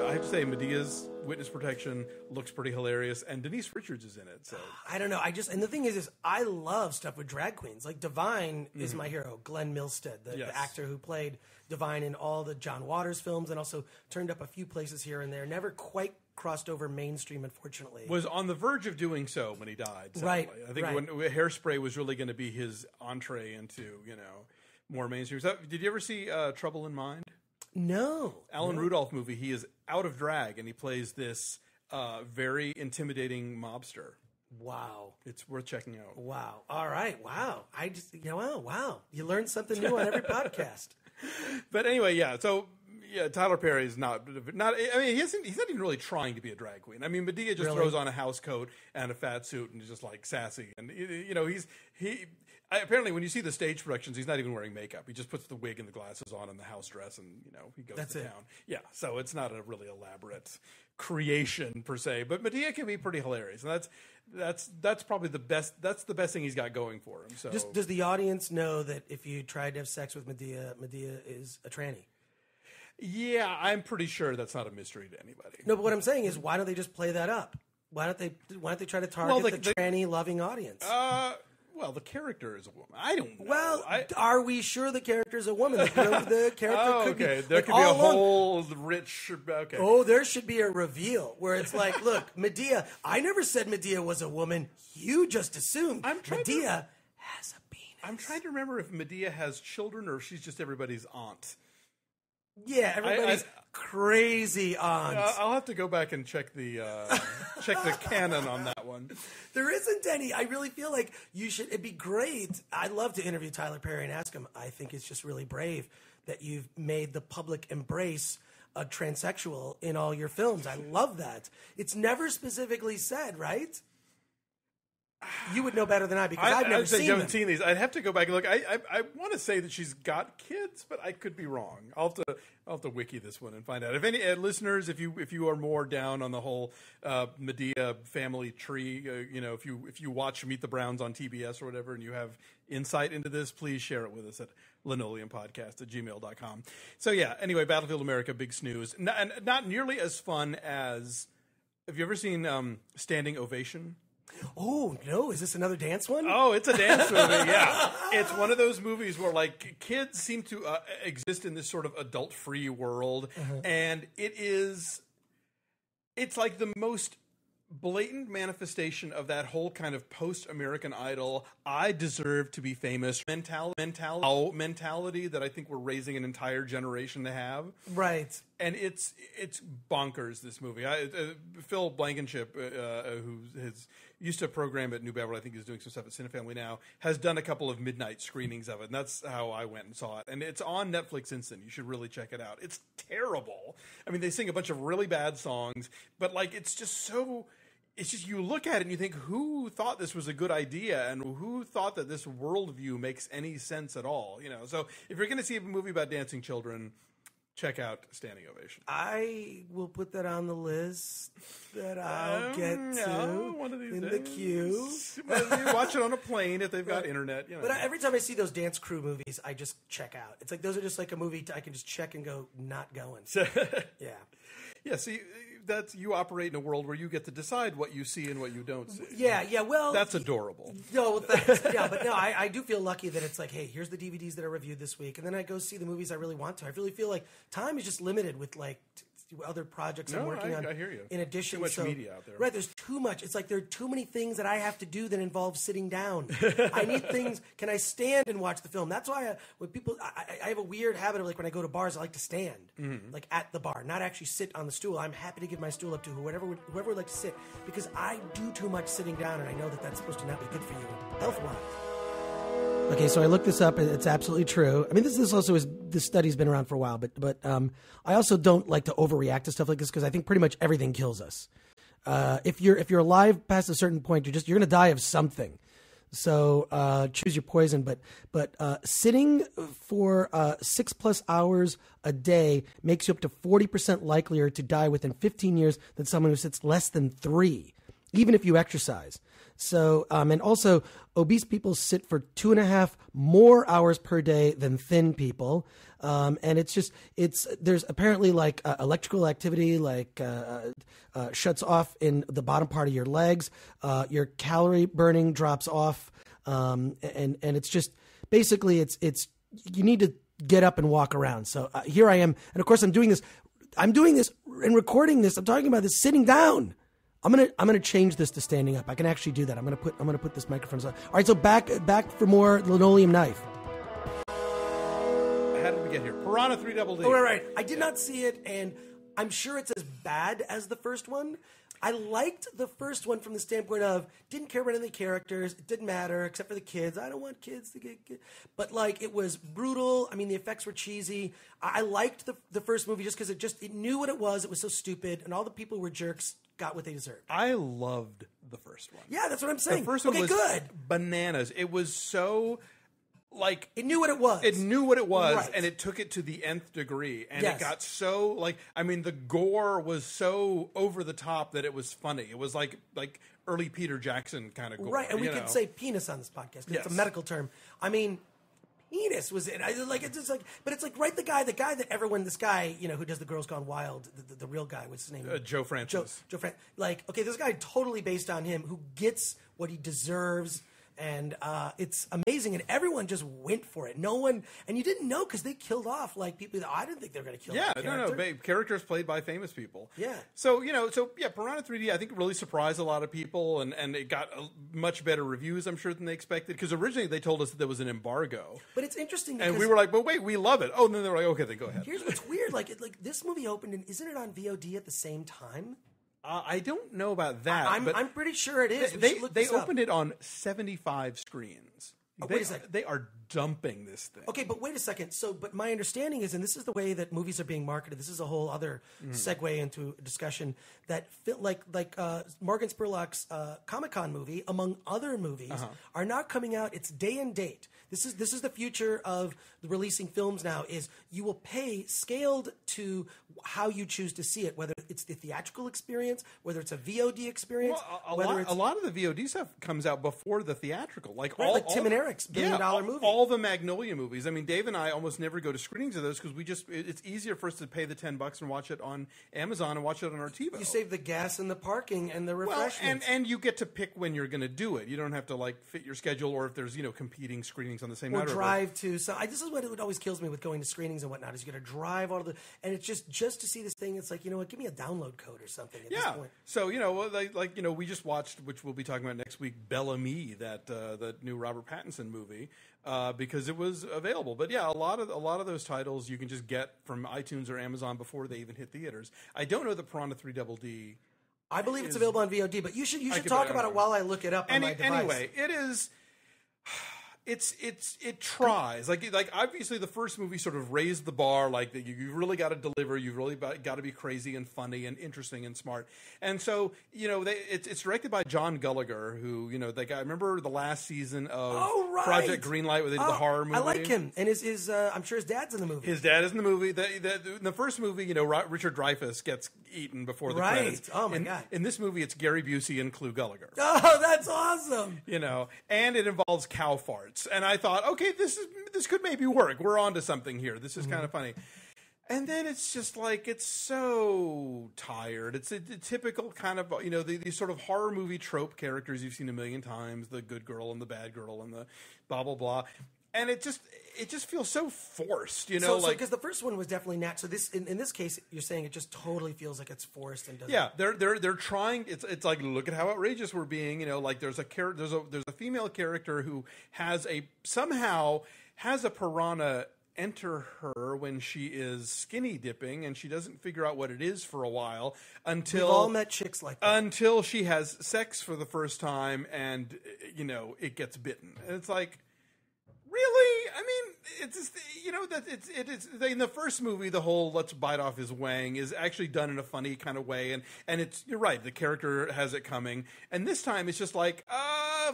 I have to say, Medea's witness protection looks pretty hilarious, and Denise Richards is in it. So I don't know. And the thing is I love stuff with drag queens. Like Divine is my hero, Glenn Milstead, the actor who played Divine in all the John Waters films, and also turned up a few places here and there. Never quite crossed over mainstream, unfortunately. Was on the verge of doing so when he died. Sadly. Right. I think when Hairspray was really going to be his entree into more mainstream. So, did you ever see Trouble in Mind? No. Alan Rudolph movie. He is out of drag, and he plays this very intimidating mobster. Wow. It's worth checking out. Wow. All right. Wow. I just, wow. You learn something new on every podcast. But anyway, yeah. So, yeah, Tyler Perry is not. I mean, he's not even really trying to be a drag queen. I mean, Medea just throws on a house coat and a fat suit and is just like sassy. And apparently, when you see the stage productions, he's not even wearing makeup. He just puts the wig and the glasses on and the house dress, and he goes to town. Yeah, so it's not a really elaborate creation per se, but Medea can be pretty hilarious, and that's probably the best. That's the best thing he's got going for him. So, does the audience know that if you tried to have sex with Medea is a tranny? Yeah, I'm pretty sure that's not a mystery to anybody. No, but what I'm saying is, why don't they just play that up? Why don't they try to target the tranny-loving audience? Well, the character is a woman. I don't know. Well, are we sure the character is a woman? The character could be. There could be a whole rich. Okay. Oh, there should be a reveal where it's like, look, Medea. I never said Medea was a woman. You just assumed Medea has a penis. I'm trying to remember if Medea has children or if she's just everybody's aunt. Yeah, everybody's crazy aunt. I'll have to go back and check the canon on that one. There isn't any. I really feel like you should. It'd be great. I'd love to interview Tyler Perry and ask him. I think it's just really brave that you've made the public embrace a transsexual in all your films. I love that. It's never specifically said, right? You would know better than I because I've never seen them. You haven't seen these. I'd have to go back and look. I want to say that she's got kids, but I could be wrong. I'll have to wiki this one and find out. If any listeners, if you are more down on the whole Medea family tree, if you watch Meet the Browns on TBS or whatever, and you have insight into this, please share it with us at linoleumpodcast@gmail.com. So yeah. Anyway, Battlefield America, big snooze. Not nearly as fun as. Have you ever seen Standing Ovation? Oh, no. Is this another dance one? Oh, it's a dance movie, yeah. It's one of those movies where, like, kids seem to exist in this sort of adult-free world, and it's like the most blatant manifestation of that whole kind of post-American Idol, I deserve to be famous mentality that I think we're raising an entire generation to have. Right. And it's bonkers, this movie. Phil Blankenship, who used to program at New Beverly, I think he's doing some stuff at Cinefamily now, has done a couple of midnight screenings of it, and that's how I went and saw it. And it's on Netflix Instant. You should really check it out. It's terrible. I mean, they sing a bunch of really bad songs, but, like, it's just you look at it and you think, who thought this was a good idea, and who thought that this worldview makes any sense at all? So if you're going to see a movie about dancing children, check out Standing Ovation. I will put that on the list that I'll get to one of these in days. the queue. Watch it on a play if they've got internet. But every time I see those dance crew movies, I just check out. It's like those are just like a movie I can just check and go, not going. Yeah. Yeah, see, you operate in a world where you get to decide what you see and what you don't see. Yeah, well... That's adorable. No, thanks. Yeah, but no, I do feel lucky that it's like, hey, here's the DVDs that I reviewed this week, and then I go see the movies I really want to. I really feel like time is just limited with, like, other projects I'm working on. I hear you. In addition, too much media out there. Right, there's too much. It's like there are too many things that I have to do that involve sitting down. I need things. Can I stand and watch the film? That's why when people, I have a weird habit of like when I go to bars, I like to stand, like at the bar, not actually sit on the stool. I'm happy to give my stool up to whoever would like to sit, because I do too much sitting down, and I know that that's supposed to not be good for you health-wise. Okay, so I looked this up, and it's absolutely true. I mean, this study's been around for a while, but I also don't like to overreact to stuff like this, because I think pretty much everything kills us. If you're alive past a certain point, you're going to die of something. So choose your poison. But sitting for 6+ hours a day makes you up to 40% likelier to die within 15 years than someone who sits less than 3, even if you exercise. So, and also obese people sit for 2.5 more hours per day than thin people. And there's apparently like electrical activity, like shuts off in the bottom part of your legs. Your calorie burning drops off. And it's just basically it's you need to get up and walk around. So here I am. And of course I'm doing this and recording this. I'm talking about this sitting down. I'm gonna change this to standing up. I can actually do that. I'm gonna put this microphone on. All right, so back for more Linoleum Knife. How did we get here? Piranha 3 Double D. Oh, right. I did not see it, and I'm sure it's as bad as the first one. I liked the first one from the standpoint of didn't care about any of the characters. It didn't matter except for the kids. I don't want kids to get. But like it was brutal. I mean, the effects were cheesy. I liked the first movie just because it knew what it was. It was so stupid, and all the people were jerks. Got what they deserved. I loved the first one. Yeah, that's what I'm saying. The first one was good. Bananas. It was so like it knew what it was. It knew what it was, right. And it took it to the nth degree. And yes. It got so like the gore was so over the top that it was funny. It was like early Peter Jackson kind of gore. Right, and we could say penis on this podcast because yes. It's a medical term. I mean, penis was it? It's just like, but it's like the guy that everyone, this guy, who does the Girls Gone Wild, the real guy, what's his name? Joe Francis. Joe Francis. Like, okay, this guy totally based on him, who gets what he deserves. And it's amazing, and everyone just went for it. No one, and you didn't know because they killed off like people. I didn't think they were going to kill. Yeah, that character. no, characters played by famous people. Yeah. So Piranha 3D, I think really surprised a lot of people, and it got much better reviews, I'm sure, than they expected. Because originally they told us that there was an embargo. But it's interesting, and we were like, "But wait, we love it." Oh, and then they were like, "Okay, then go ahead." Here's what's weird: like this movie opened, and isn't it on VOD at the same time? I don't know about that. I'm pretty sure it is. They opened it on 75 screens. Wait a second. They are dumping this thing. Okay, but wait a second. So, but my understanding is, and this is the way that movies are being marketed. This is a whole other segue into a discussion that like Morgan Spurlock's Comic-Con movie, among other movies, are not coming out. It's day and date. This is the future of releasing films now. Is you will pay scaled to how you choose to see it, whether it's the theatrical experience, whether it's a VOD experience, a lot of the VOD stuff comes out before the theatrical, like Tim and Eric's $1 billion movie. All the Magnolia movies. I mean, Dave and I almost never go to screenings of those because it's easier for us to pay the $10 and watch it on Amazon and watch it on our TiVo. You save the gas and the parking and the refreshments. And you get to pick when you're going to do it. You don't have to like fit your schedule, or if there's competing screenings on the same night. Or drive to. So this is what it always kills me with going to screenings and whatnot. Is you got to drive all the, and it's just to see this thing. It's like, you know what? Give me a download code or something. At this point. So we just watched, which we'll be talking about next week, Bellamy, that new Robert Pattinson movie, because it was available. But yeah, a lot of those titles you can just get from iTunes or Amazon before they even hit theaters. I don't know that Piranha 3 Double D. I believe it's available on VOD, but you should talk about it while I look it up on my device. Anyway, it is. It tries like obviously the first movie sort of raised the bar, like that you really got to deliver, you've really got to be crazy and funny and interesting and smart, and so it's directed by John Gallagher, who the guy, remember the last season of Project Greenlight where they did the horror movie. I like him, and his I'm sure his dad's in the movie. His dad is in the movie. In the first movie, Richard Dreyfuss gets eaten before the credits. Oh my god! In this movie, it's Gary Busey and Clu Gallagher. Oh, that's awesome. And it involves cow farts. And I thought, okay, this could maybe work. We're onto something here. This is kind of funny. And then it's just like, it's so tired. It's a typical kind of, these sort of horror movie trope characters you've seen a million times, the good girl and the bad girl and the blah, blah, blah. And it just feels so forced, you So know, like because the first one was definitely not. So this in this case, you're saying it just totally feels like it's forced and doesn't. yeah, they're trying. It's like, look at how outrageous we're being. You know, like there's a female character who somehow has a piranha enter her when she is skinny dipping, and she doesn't figure out what it is for a while until We've all met chicks like that. until she has sex for the first time, and you know it gets bitten, and it's like. Really? I mean, it's just, you know that it is in the first movie. The whole "let's bite off his wang" is actually done in a funny kind of way, and it's you're right. The character has it coming, and this time it's just like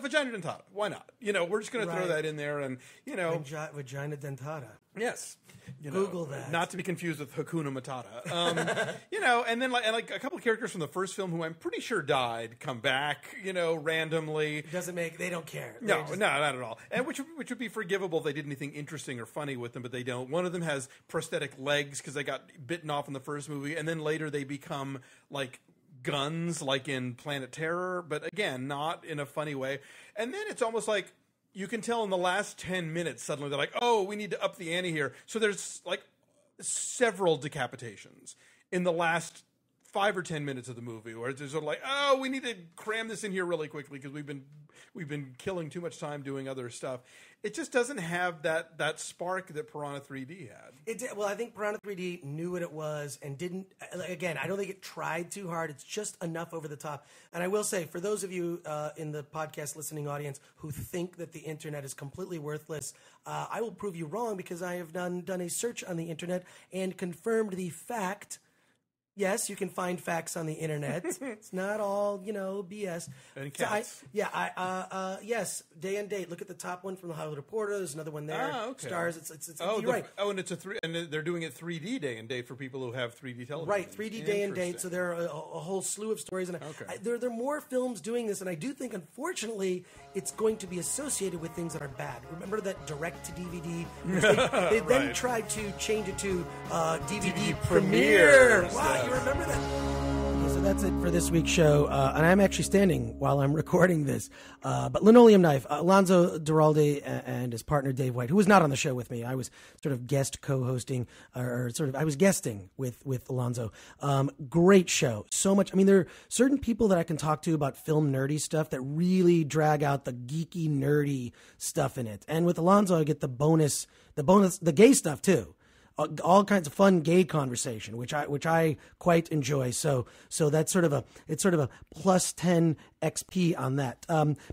vagina dentata. Why not? You know, we're just going to throw that in there, and you know, vagina dentata. yes. You know, Google that. Not to be confused with Hakuna Matata. You know, and then like a couple of characters from the first film who I'm pretty sure died come back, you know, randomly. They don't care. No, not at all. And which would be forgivable if they did anything interesting or funny with them, but they don't. One of them has prosthetic legs because they got bitten off in the first movie, and then later they become like guns, like in Planet Terror, but again, not in a funny way. And then it's almost like you can tell in the last 10 minutes, suddenly they're like, oh, we need to up the ante here. So there's like several decapitations in the last 5 or 10 minutes of the movie, where it's sort of like, oh, we need to cram this in here really quickly because we've been killing too much time doing other stuff. It just doesn't have that spark that Piranha 3D had. It did, well, I think Piranha 3D knew what it was and didn't. Again, I don't think it tried too hard. It's just enough over the top. And I will say, for those of you in the podcast listening audience who think that the internet is completely worthless, I will prove you wrong because I have done a search on the internet and confirmed the fact. Yes, you can find facts on the internet. It's not all, BS. And cats. Yes, day and date. Look at the top one from the Hollywood Reporter. There's another one there. Oh, okay. Stars. You're right. Oh, and and they're doing it 3D day and date for people who have 3D television. Right, 3D day and date. So there are a whole slew of stories, and there are more films doing this. And I do think, unfortunately, it's going to be associated with things that are bad. Remember that direct to DVD? They then tried to change it to DVD premiere. Wow. You remember that? Okay, so that's it for this week's show. And I'm actually standing while I'm recording this. But Linoleum Knife, Alonso Duralde and his partner Dave White, who was not on the show with me. I was sort of guest co-hosting, I was guesting with Alonso. Great show. So much. I mean, there are certain people that I can talk to about film nerdy stuff that really drag out the geeky, nerdy stuff in it. And with Alonso, I get the gay stuff too. All kinds of fun gay conversation, which I quite enjoy. So that's sort of a plus 10 XP on that.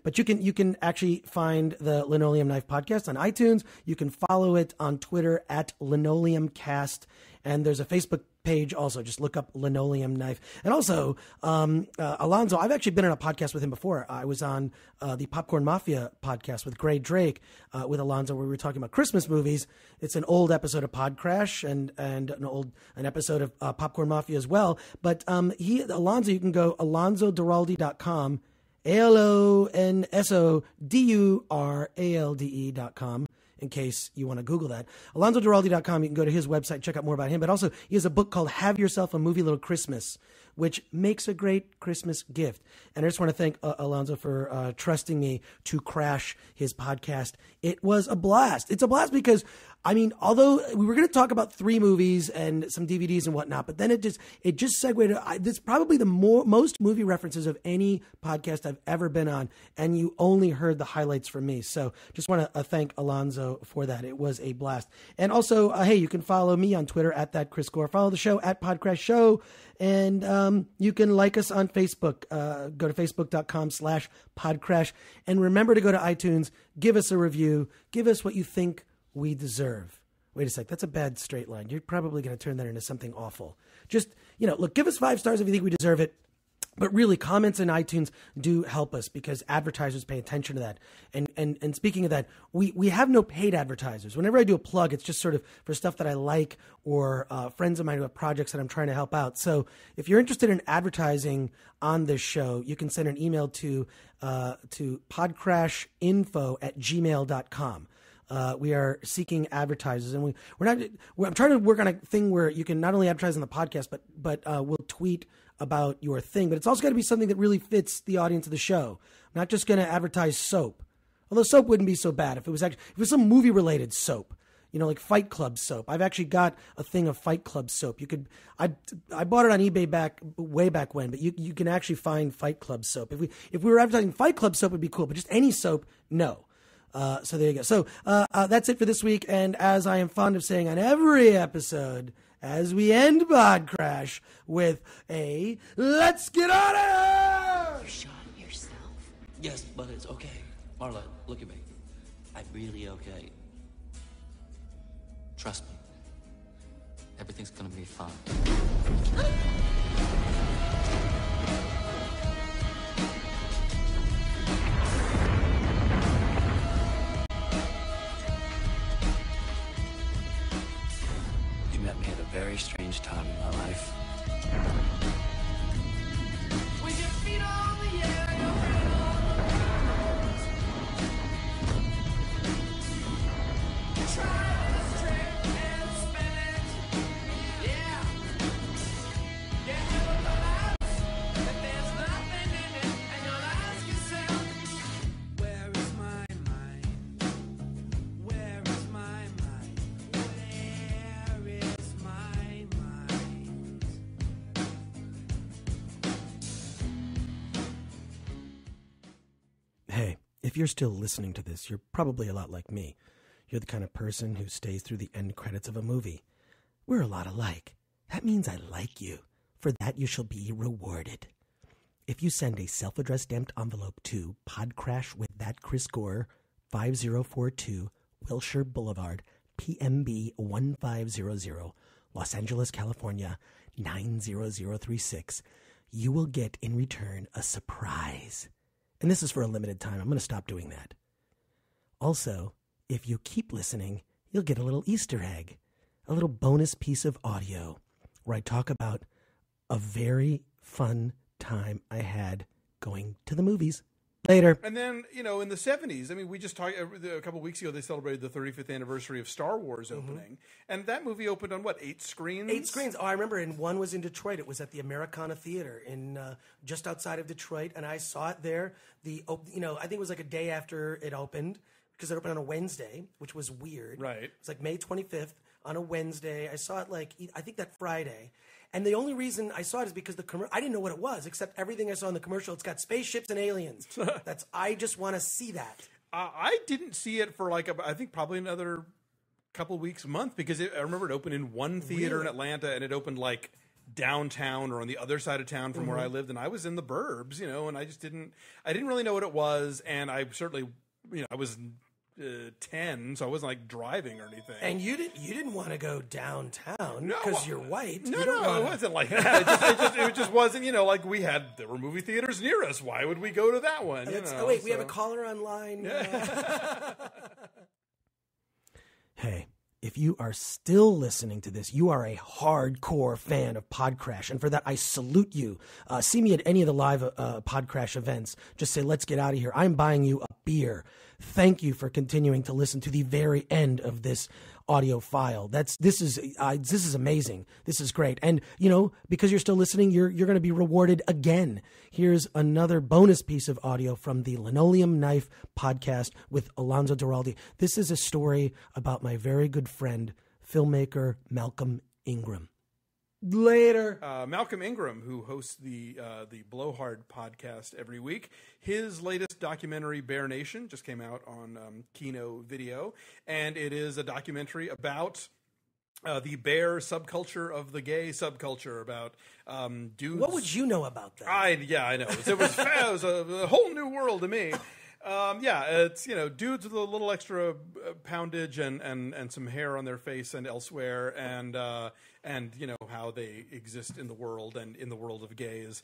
But you can actually find the Linoleum Knife podcast on iTunes. You can follow it on Twitter at LinoleumCast, and there's a Facebook page also. Just look up Linoleum Knife. And also, Alonso, I've actually been on a podcast with him before. I was on the Popcorn Mafia podcast with Gray Drake with Alonso, where we were talking about Christmas movies. It's an old episode of PodCRASH and an episode of Popcorn Mafia as well. But Alonso, you can go alonsoduralde.com, ALONSODURALDE.com. In case you want to Google that. AlonsoDuralde.com, you can go to his website, check out more about him. But also, he has a book called Have Yourself a Movie Little Christmas, which makes a great Christmas gift. And I just want to thank Alonso for trusting me to crash his podcast. It was a blast. It's a blast because, I mean, although we were going to talk about 3 movies and some DVDs and whatnot, but then it just segued to, this is probably the most movie references of any podcast I've ever been on, and you only heard the highlights from me. So just want to thank Alonso for that. It was a blast. And also, hey, you can follow me on Twitter at that Chris Gore. Follow the show at PodCRASH Show. And you can like us on Facebook. Go to facebook.com/PodCRASH. And remember to go to iTunes, give us a review, give us what you think we deserve. Wait a sec, that's a bad straight line. You're probably going to turn that into something awful. Just, look, give us 5 stars if you think we deserve it. But really, comments in iTunes do help us because advertisers pay attention to that. And speaking of that, we have no paid advertisers. Whenever I do a plug, it's just sort of for stuff that I like or friends of mine who have projects that I'm trying to help out. So if you're interested in advertising on this show, you can send an email to podcrashinfo@gmail.com. We are seeking advertisers, and I'm trying to work on a thing where you can not only advertise on the podcast, but we'll tweet about your thing. But it's also got to be something that really fits the audience of the show. I'm not just going to advertise soap. Although soap wouldn't be so bad if it was some movie related soap. Like Fight Club soap. I've actually got a thing of Fight Club soap. I bought it on eBay way back when, but you can actually find Fight Club soap. If we were advertising Fight Club soap, it'd be cool, but just any soap, no. So there you go. So that's it for this week. And as I am fond of saying on every episode, as we end PodCRASH with a let's get out of here! You shot yourself? Yes, but it's okay. Marla, look at me. I'm really okay. Trust me. Everything's gonna be fine. You met me at a very strange time in my life. With your feet on the air, Hey, if you're still listening to this, you're probably a lot like me. You're the kind of person who stays through the end credits of a movie. We're a lot alike. That means I like you. For that, you shall be rewarded. If you send a self-addressed stamped envelope to PodCRASH with that Chris Gore, 5042 Wilshire Boulevard, PMB 1500, Los Angeles, California, 90036, you will get in return a surprise. And this is for a limited time. I'm going to stop doing that. Also, if you keep listening, you'll get a little Easter egg, a little bonus piece of audio where I talk about a very fun time I had going to the movies. Later. And then, in the 70s, we just talked a couple of weeks ago, they celebrated the 35th anniversary of Star Wars opening. And that movie opened on, 8 screens? 8 screens. Oh, I remember, and one was in Detroit. It was at the Americana Theater in just outside of Detroit, and I saw it there. I think it was like a day after it opened, because it opened on a Wednesday, which was weird. Right. It's like May 25th on a Wednesday. I saw it I think that Friday. And the only reason I saw it is because I didn't know what it was, except everything I saw in the commercial. It's got spaceships and aliens. I just want to see that. I didn't see it for I think probably another couple weeks, month, because I remember it opened in one theater in Atlanta, and it opened downtown or on the other side of town from where I lived, and I was in the burbs, and I didn't really know what it was, and I certainly, I was 10, so I wasn't driving or anything. And you didn't want to go downtown because you're white. No, it wasn't like that. It just wasn't. There were movie theaters near us. Why would we go to that one? We have a caller online. Hey, if you are still listening to this, you are a hardcore fan of PodCRASH, and for that I salute you. See me at any of the live PodCRASH events. Just say, let's get out of here. I'm buying you a beer. Thank you for continuing to listen to the very end of this audio file. This is amazing. This is great. And, because you're still listening, you're going to be rewarded again. Here's another bonus piece of audio from the Linoleum Knife podcast with Alonso Duralde. This is a story about my very good friend, filmmaker Malcolm Ingram. Later. Malcolm Ingram, who hosts the Blowhard podcast every week, his latest documentary, Bear Nation, just came out on Kino Video, and it is a documentary about the bear subculture of the gay subculture, about dudes. What would you know about that? I know. It was a whole new world to me. It's dudes with a little extra poundage and some hair on their face and elsewhere, and how they exist in the world and in the world of gays.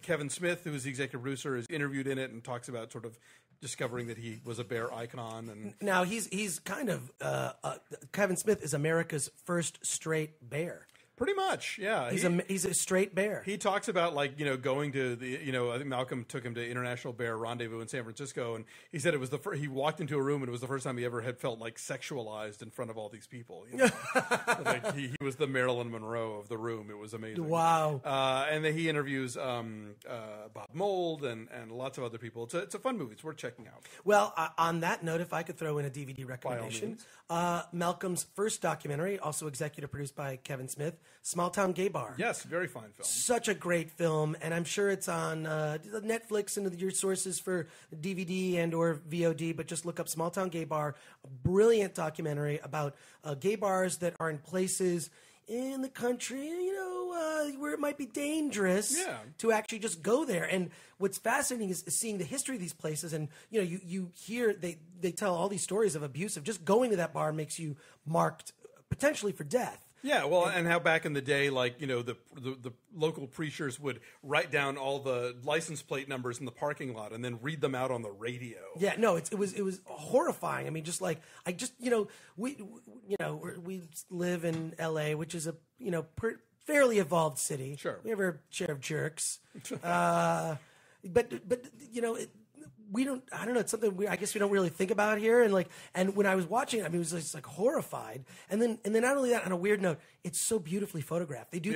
Kevin Smith, who is the executive producer, is interviewed in it and talks about sort of discovering that he was a bear icon. And now he's kind of Kevin Smith is America's first straight bear. Pretty much, yeah. He's a straight bear. He talks about going to the I think Malcolm took him to International Bear Rendezvous in San Francisco, and he said it was he walked into a room and it was the first time he ever had felt like sexualized in front of all these people. Like he was the Marilyn Monroe of the room. It was amazing. Wow. And then he interviews Bob Mould and lots of other people. It's a fun movie. It's worth checking out. Well, on that note, if I could throw in a DVD recommendation, Malcolm's first documentary, also executive produced by Kevin Smith, Small Town Gay Bar. Yes, very fine film. Such a great film, and I'm sure it's on Netflix and your sources for DVD and or VOD, but just look up Small Town Gay Bar. A brilliant documentary about gay bars that are in places in the country, where it might be dangerous to actually just go there. And what's fascinating is seeing the history of these places. And, you hear they tell all these stories of abuse of just going to that bar makes you marked potentially for death. Yeah, well, and how back in the day, the local preachers would write down all the license plate numbers in the parking lot and then read them out on the radio. Yeah, no, it was horrifying. I mean, we live in L.A., which is a fairly evolved city. Sure, we have our share of jerks, we don't. I don't know. It's something I guess we don't really think about here. And when I was watching it, I mean, it was just horrified. And then not only that, on a weird note, it's so beautifully photographed. They do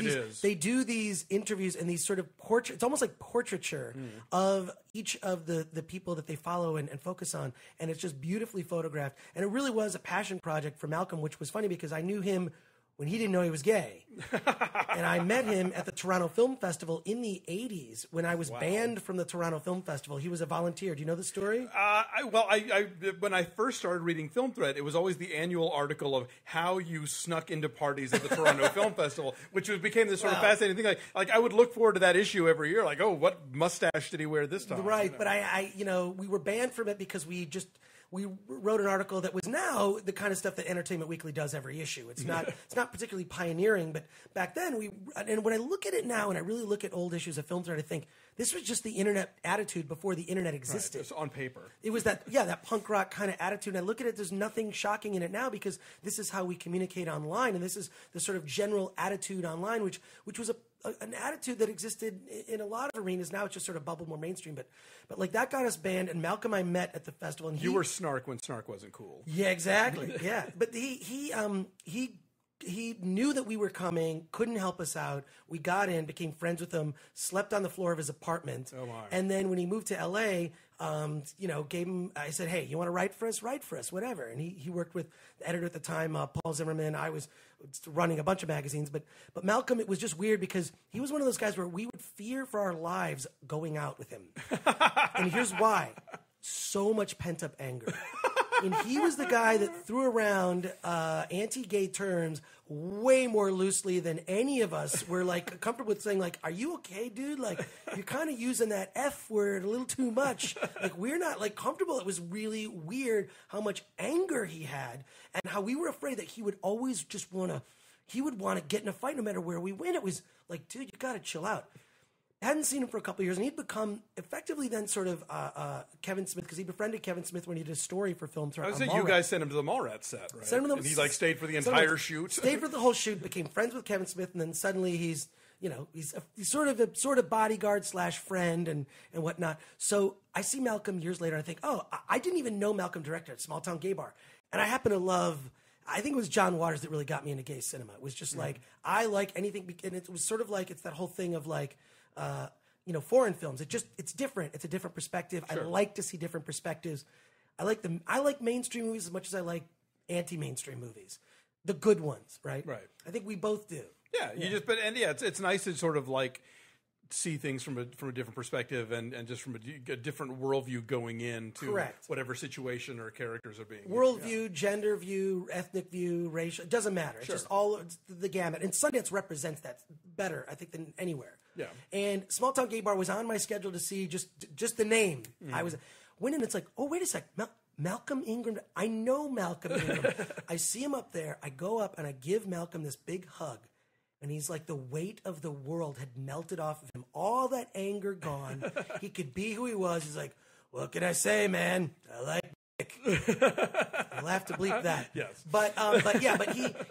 these interviews and these sort of portrait. It's almost like portraiture of each of the people that they follow and focus on. And it's just beautifully photographed. And it really was a passion project for Malcolm, which was funny because I knew him when he didn't know he was gay. And I met him at the Toronto Film Festival in the 80s when I was banned from the Toronto Film Festival. He was a volunteer. Do you know the story? When I first started reading Film Thread, it was always the annual article of how you snuck into parties at the Toronto Film Festival, which became this sort of fascinating thing. Like I would look forward to that issue every year. Like, oh, what mustache did he wear this time? Right, but we were banned from it because we wrote an article that was now the kind of stuff that Entertainment Weekly does every issue. It's not particularly pioneering, but back then and when I look at it now and I really look at old issues of Film Thread, I think this was just the internet attitude before the internet existed. Right, it was on paper. It was that punk rock kind of attitude. And I look at it, there's nothing shocking in it now because this is how we communicate online, and this is the sort of general attitude online, which was an attitude that existed in a lot of arenas. Now it's just sort of bubbled more mainstream, but like that got us banned. And Malcolm I met at the festival, and you were Snark when Snark wasn't cool. Yeah, exactly. Yeah, but he knew that we were coming, couldn't help us out. We got in, became friends with him, slept on the floor of his apartment. Oh my! And then when he moved to L.A., gave him. I said, "Hey, you want to write for us? Write for us, whatever." And he worked with the editor at the time, Paul Zimmerman. I was running a bunch of magazines, but Malcolm, it was just weird because he was one of those guys where we would fear for our lives going out with him. And here's why: so much pent up anger. And he was the guy that threw around anti-gay terms way more loosely than any of us were comfortable with saying are you okay, dude? You're kind of using that F word a little too much. We're not comfortable. It was really weird how much anger he had and how we were afraid that he would always just want to get in a fight no matter where we went. It was dude, you got to chill out. Hadn't seen him for a couple of years, and he'd become effectively then sort of Kevin Smith, because he befriended Kevin Smith when he did a story for Film Thread. I was saying you guys sent him to the Mallrats set, right? Sent him and he stayed for the entire shoot. Stayed for the whole shoot, became friends with Kevin Smith, and then suddenly he's sort of bodyguard / friend and whatnot. So I see Malcolm years later, and I think, oh, I didn't even know Malcolm directed at Small Town Gay Bar, and I happen to love. I think it was John Waters that really got me into gay cinema. It was just I like anything, and it was sort of it's that whole thing of foreign films. It's different. It's a different perspective. Sure. I like to see different perspectives. I like mainstream movies as much as I like anti-mainstream movies. The good ones, right? Right. I think we both do. Yeah. It's nice to sort of see things from a different perspective and just from a different worldview going into Correct. Whatever situation or characters are being worldview, gender view, ethnic view, racial. It doesn't matter. Sure. It's just all the gamut. And Sundance represents that better, I think, than anywhere. Yeah. And Small Town Gay Bar was on my schedule to see just the name. I went in. It's oh, wait a sec, Malcolm Ingram. I know Malcolm Ingram. I see him up there. I go up and I give Malcolm this big hug. And he's the weight of the world had melted off of him. All that anger gone. He could be who he was. He's what can I say, man? I like dick. I We'll have to bleep that. Yes. But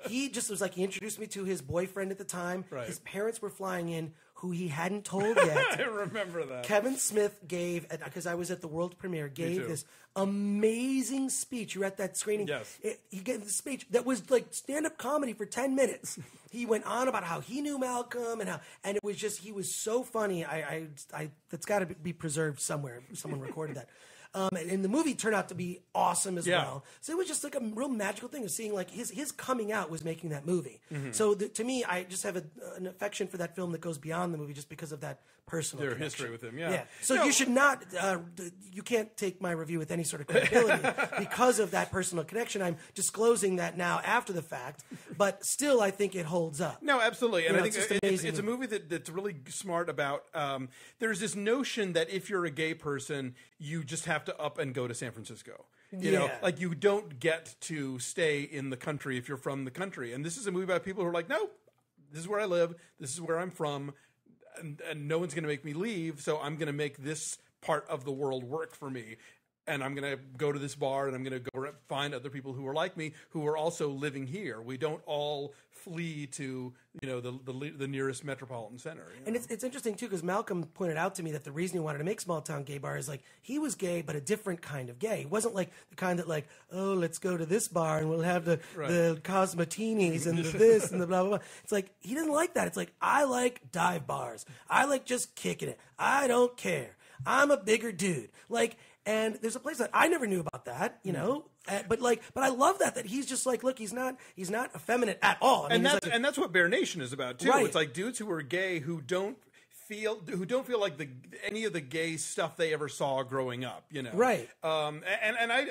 he just was like, he introduced me to his boyfriend at the time. Right. His parents were flying in, who he hadn't told yet. I remember that. Kevin Smith gave, because I was at the world premiere, gave too. this amazing speech. You were at that screening. Yes. He gave this speech that was like stand-up comedy for 10 minutes. He went on about how he knew Malcolm and it was just, he was so funny. I that's got to be preserved somewhere. Someone recorded that. And the movie turned out to be awesome as well. So it was just like a real magical thing of seeing like his coming out was making that movie. Mm-hmm. So to me, I just have an affection for that film that goes beyond the movie just because of that personal Their connection. history with him, yeah. So you should not, you can't take my review with any sort of credibility because of that personal connection. I'm disclosing that now after the fact, but still I think it holds up. No, absolutely. And I it's think just amazing. it's a movie that's really smart about, there's this notion that if you're a gay person, you just have to up and go to San Francisco. You know, like you don't get to stay in the country if you're from the country. And this is a movie about people who are like, no, this is where I live. This is where I'm from. And no one's going to make me leave. So I'm going to make this part of the world work for me. And I'm going to go to this bar and I'm going to go find other people who are like me who are also living here. We don't all flee to, you know, the nearest metropolitan center. You know? And it's interesting too because Malcolm pointed out to me that the reason he wanted to make Small Town Gay Bar is like he was gay but a different kind of gay. He wasn't like the kind that like, oh, let's go to this bar and we'll have the cosmatinis and the this and the blah blah blah. It's like he didn't like that. It's like I like dive bars. I like just kicking it. I don't care. I'm a bigger dude. Like. And there's a place that I never knew about that, you know, but I love that he's just like, look, he's not effeminate at all. I mean, and that's what Bear Nation is about too. Right. It's like dudes who are gay who don't feel like any of the gay stuff they ever saw growing up, you know. Right. I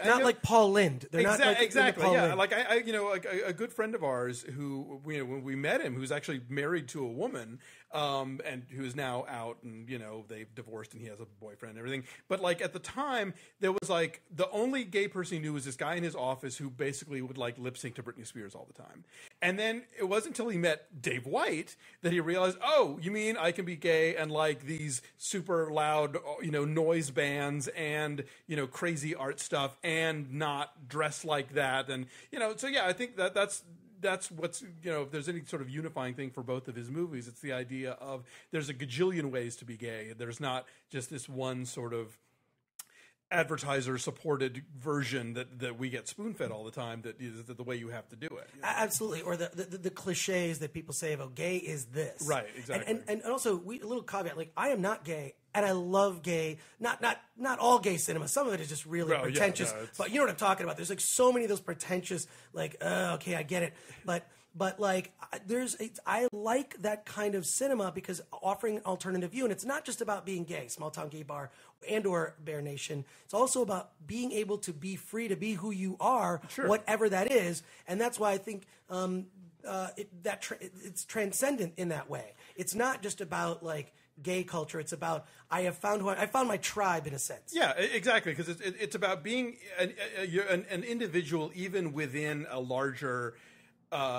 not know, like Paul Lind. They're not like exactly. Paul Yeah. Lind. Like I you know, like a good friend of ours who, you know, when we met him, who's actually married to a woman, and who is now out, and you know they've divorced and he has a boyfriend and everything. But like at the time, there was like the only gay person he knew was this guy in his office who basically would like lip sync to Britney Spears all the time. And then it wasn't until he met Dave White that he realized, oh, you mean I can be gay and like these super loud, you know, noise bands and you know crazy art stuff and not dress like that, and you know. So yeah, I think that's what's, you know, if there's any sort of unifying thing for both of his movies, it's the idea of there's a gajillion ways to be gay. There's not just this one sort of advertiser-supported version that we get spoon-fed all the time that is the way you have to do it. You know? Absolutely. Or the cliches that people say about gay is this. Right, exactly. And also, a little caveat, like, I am not gay, and I love gay, not all gay cinema. Some of it is just really pretentious. Yeah, but you know what I'm talking about. There's like so many of those pretentious, like, okay, I get it. But like, I like that kind of cinema because offering an alternative view, and it's not just about being gay, Small Town Gay Bar and or Bear Nation. It's also about being able to be free to be who you are, whatever that is, and that's why I think it's transcendent in that way. It's not just about like gay culture. It's about I found my tribe in a sense. Yeah, exactly, because it's about being an individual even within a larger.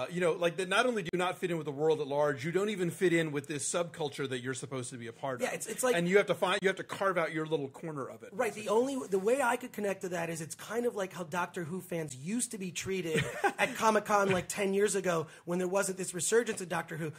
You know, like that. Not only do you not fit in with the world at large, you don't even fit in with this subculture that you're supposed to be a part of. Yeah, it's like, and you have to carve out your little corner of it. Right. The way I could connect to that is it's kind of like how Doctor Who fans used to be treated at Comic-Con like 10 years ago when there wasn't this resurgence of Doctor Who.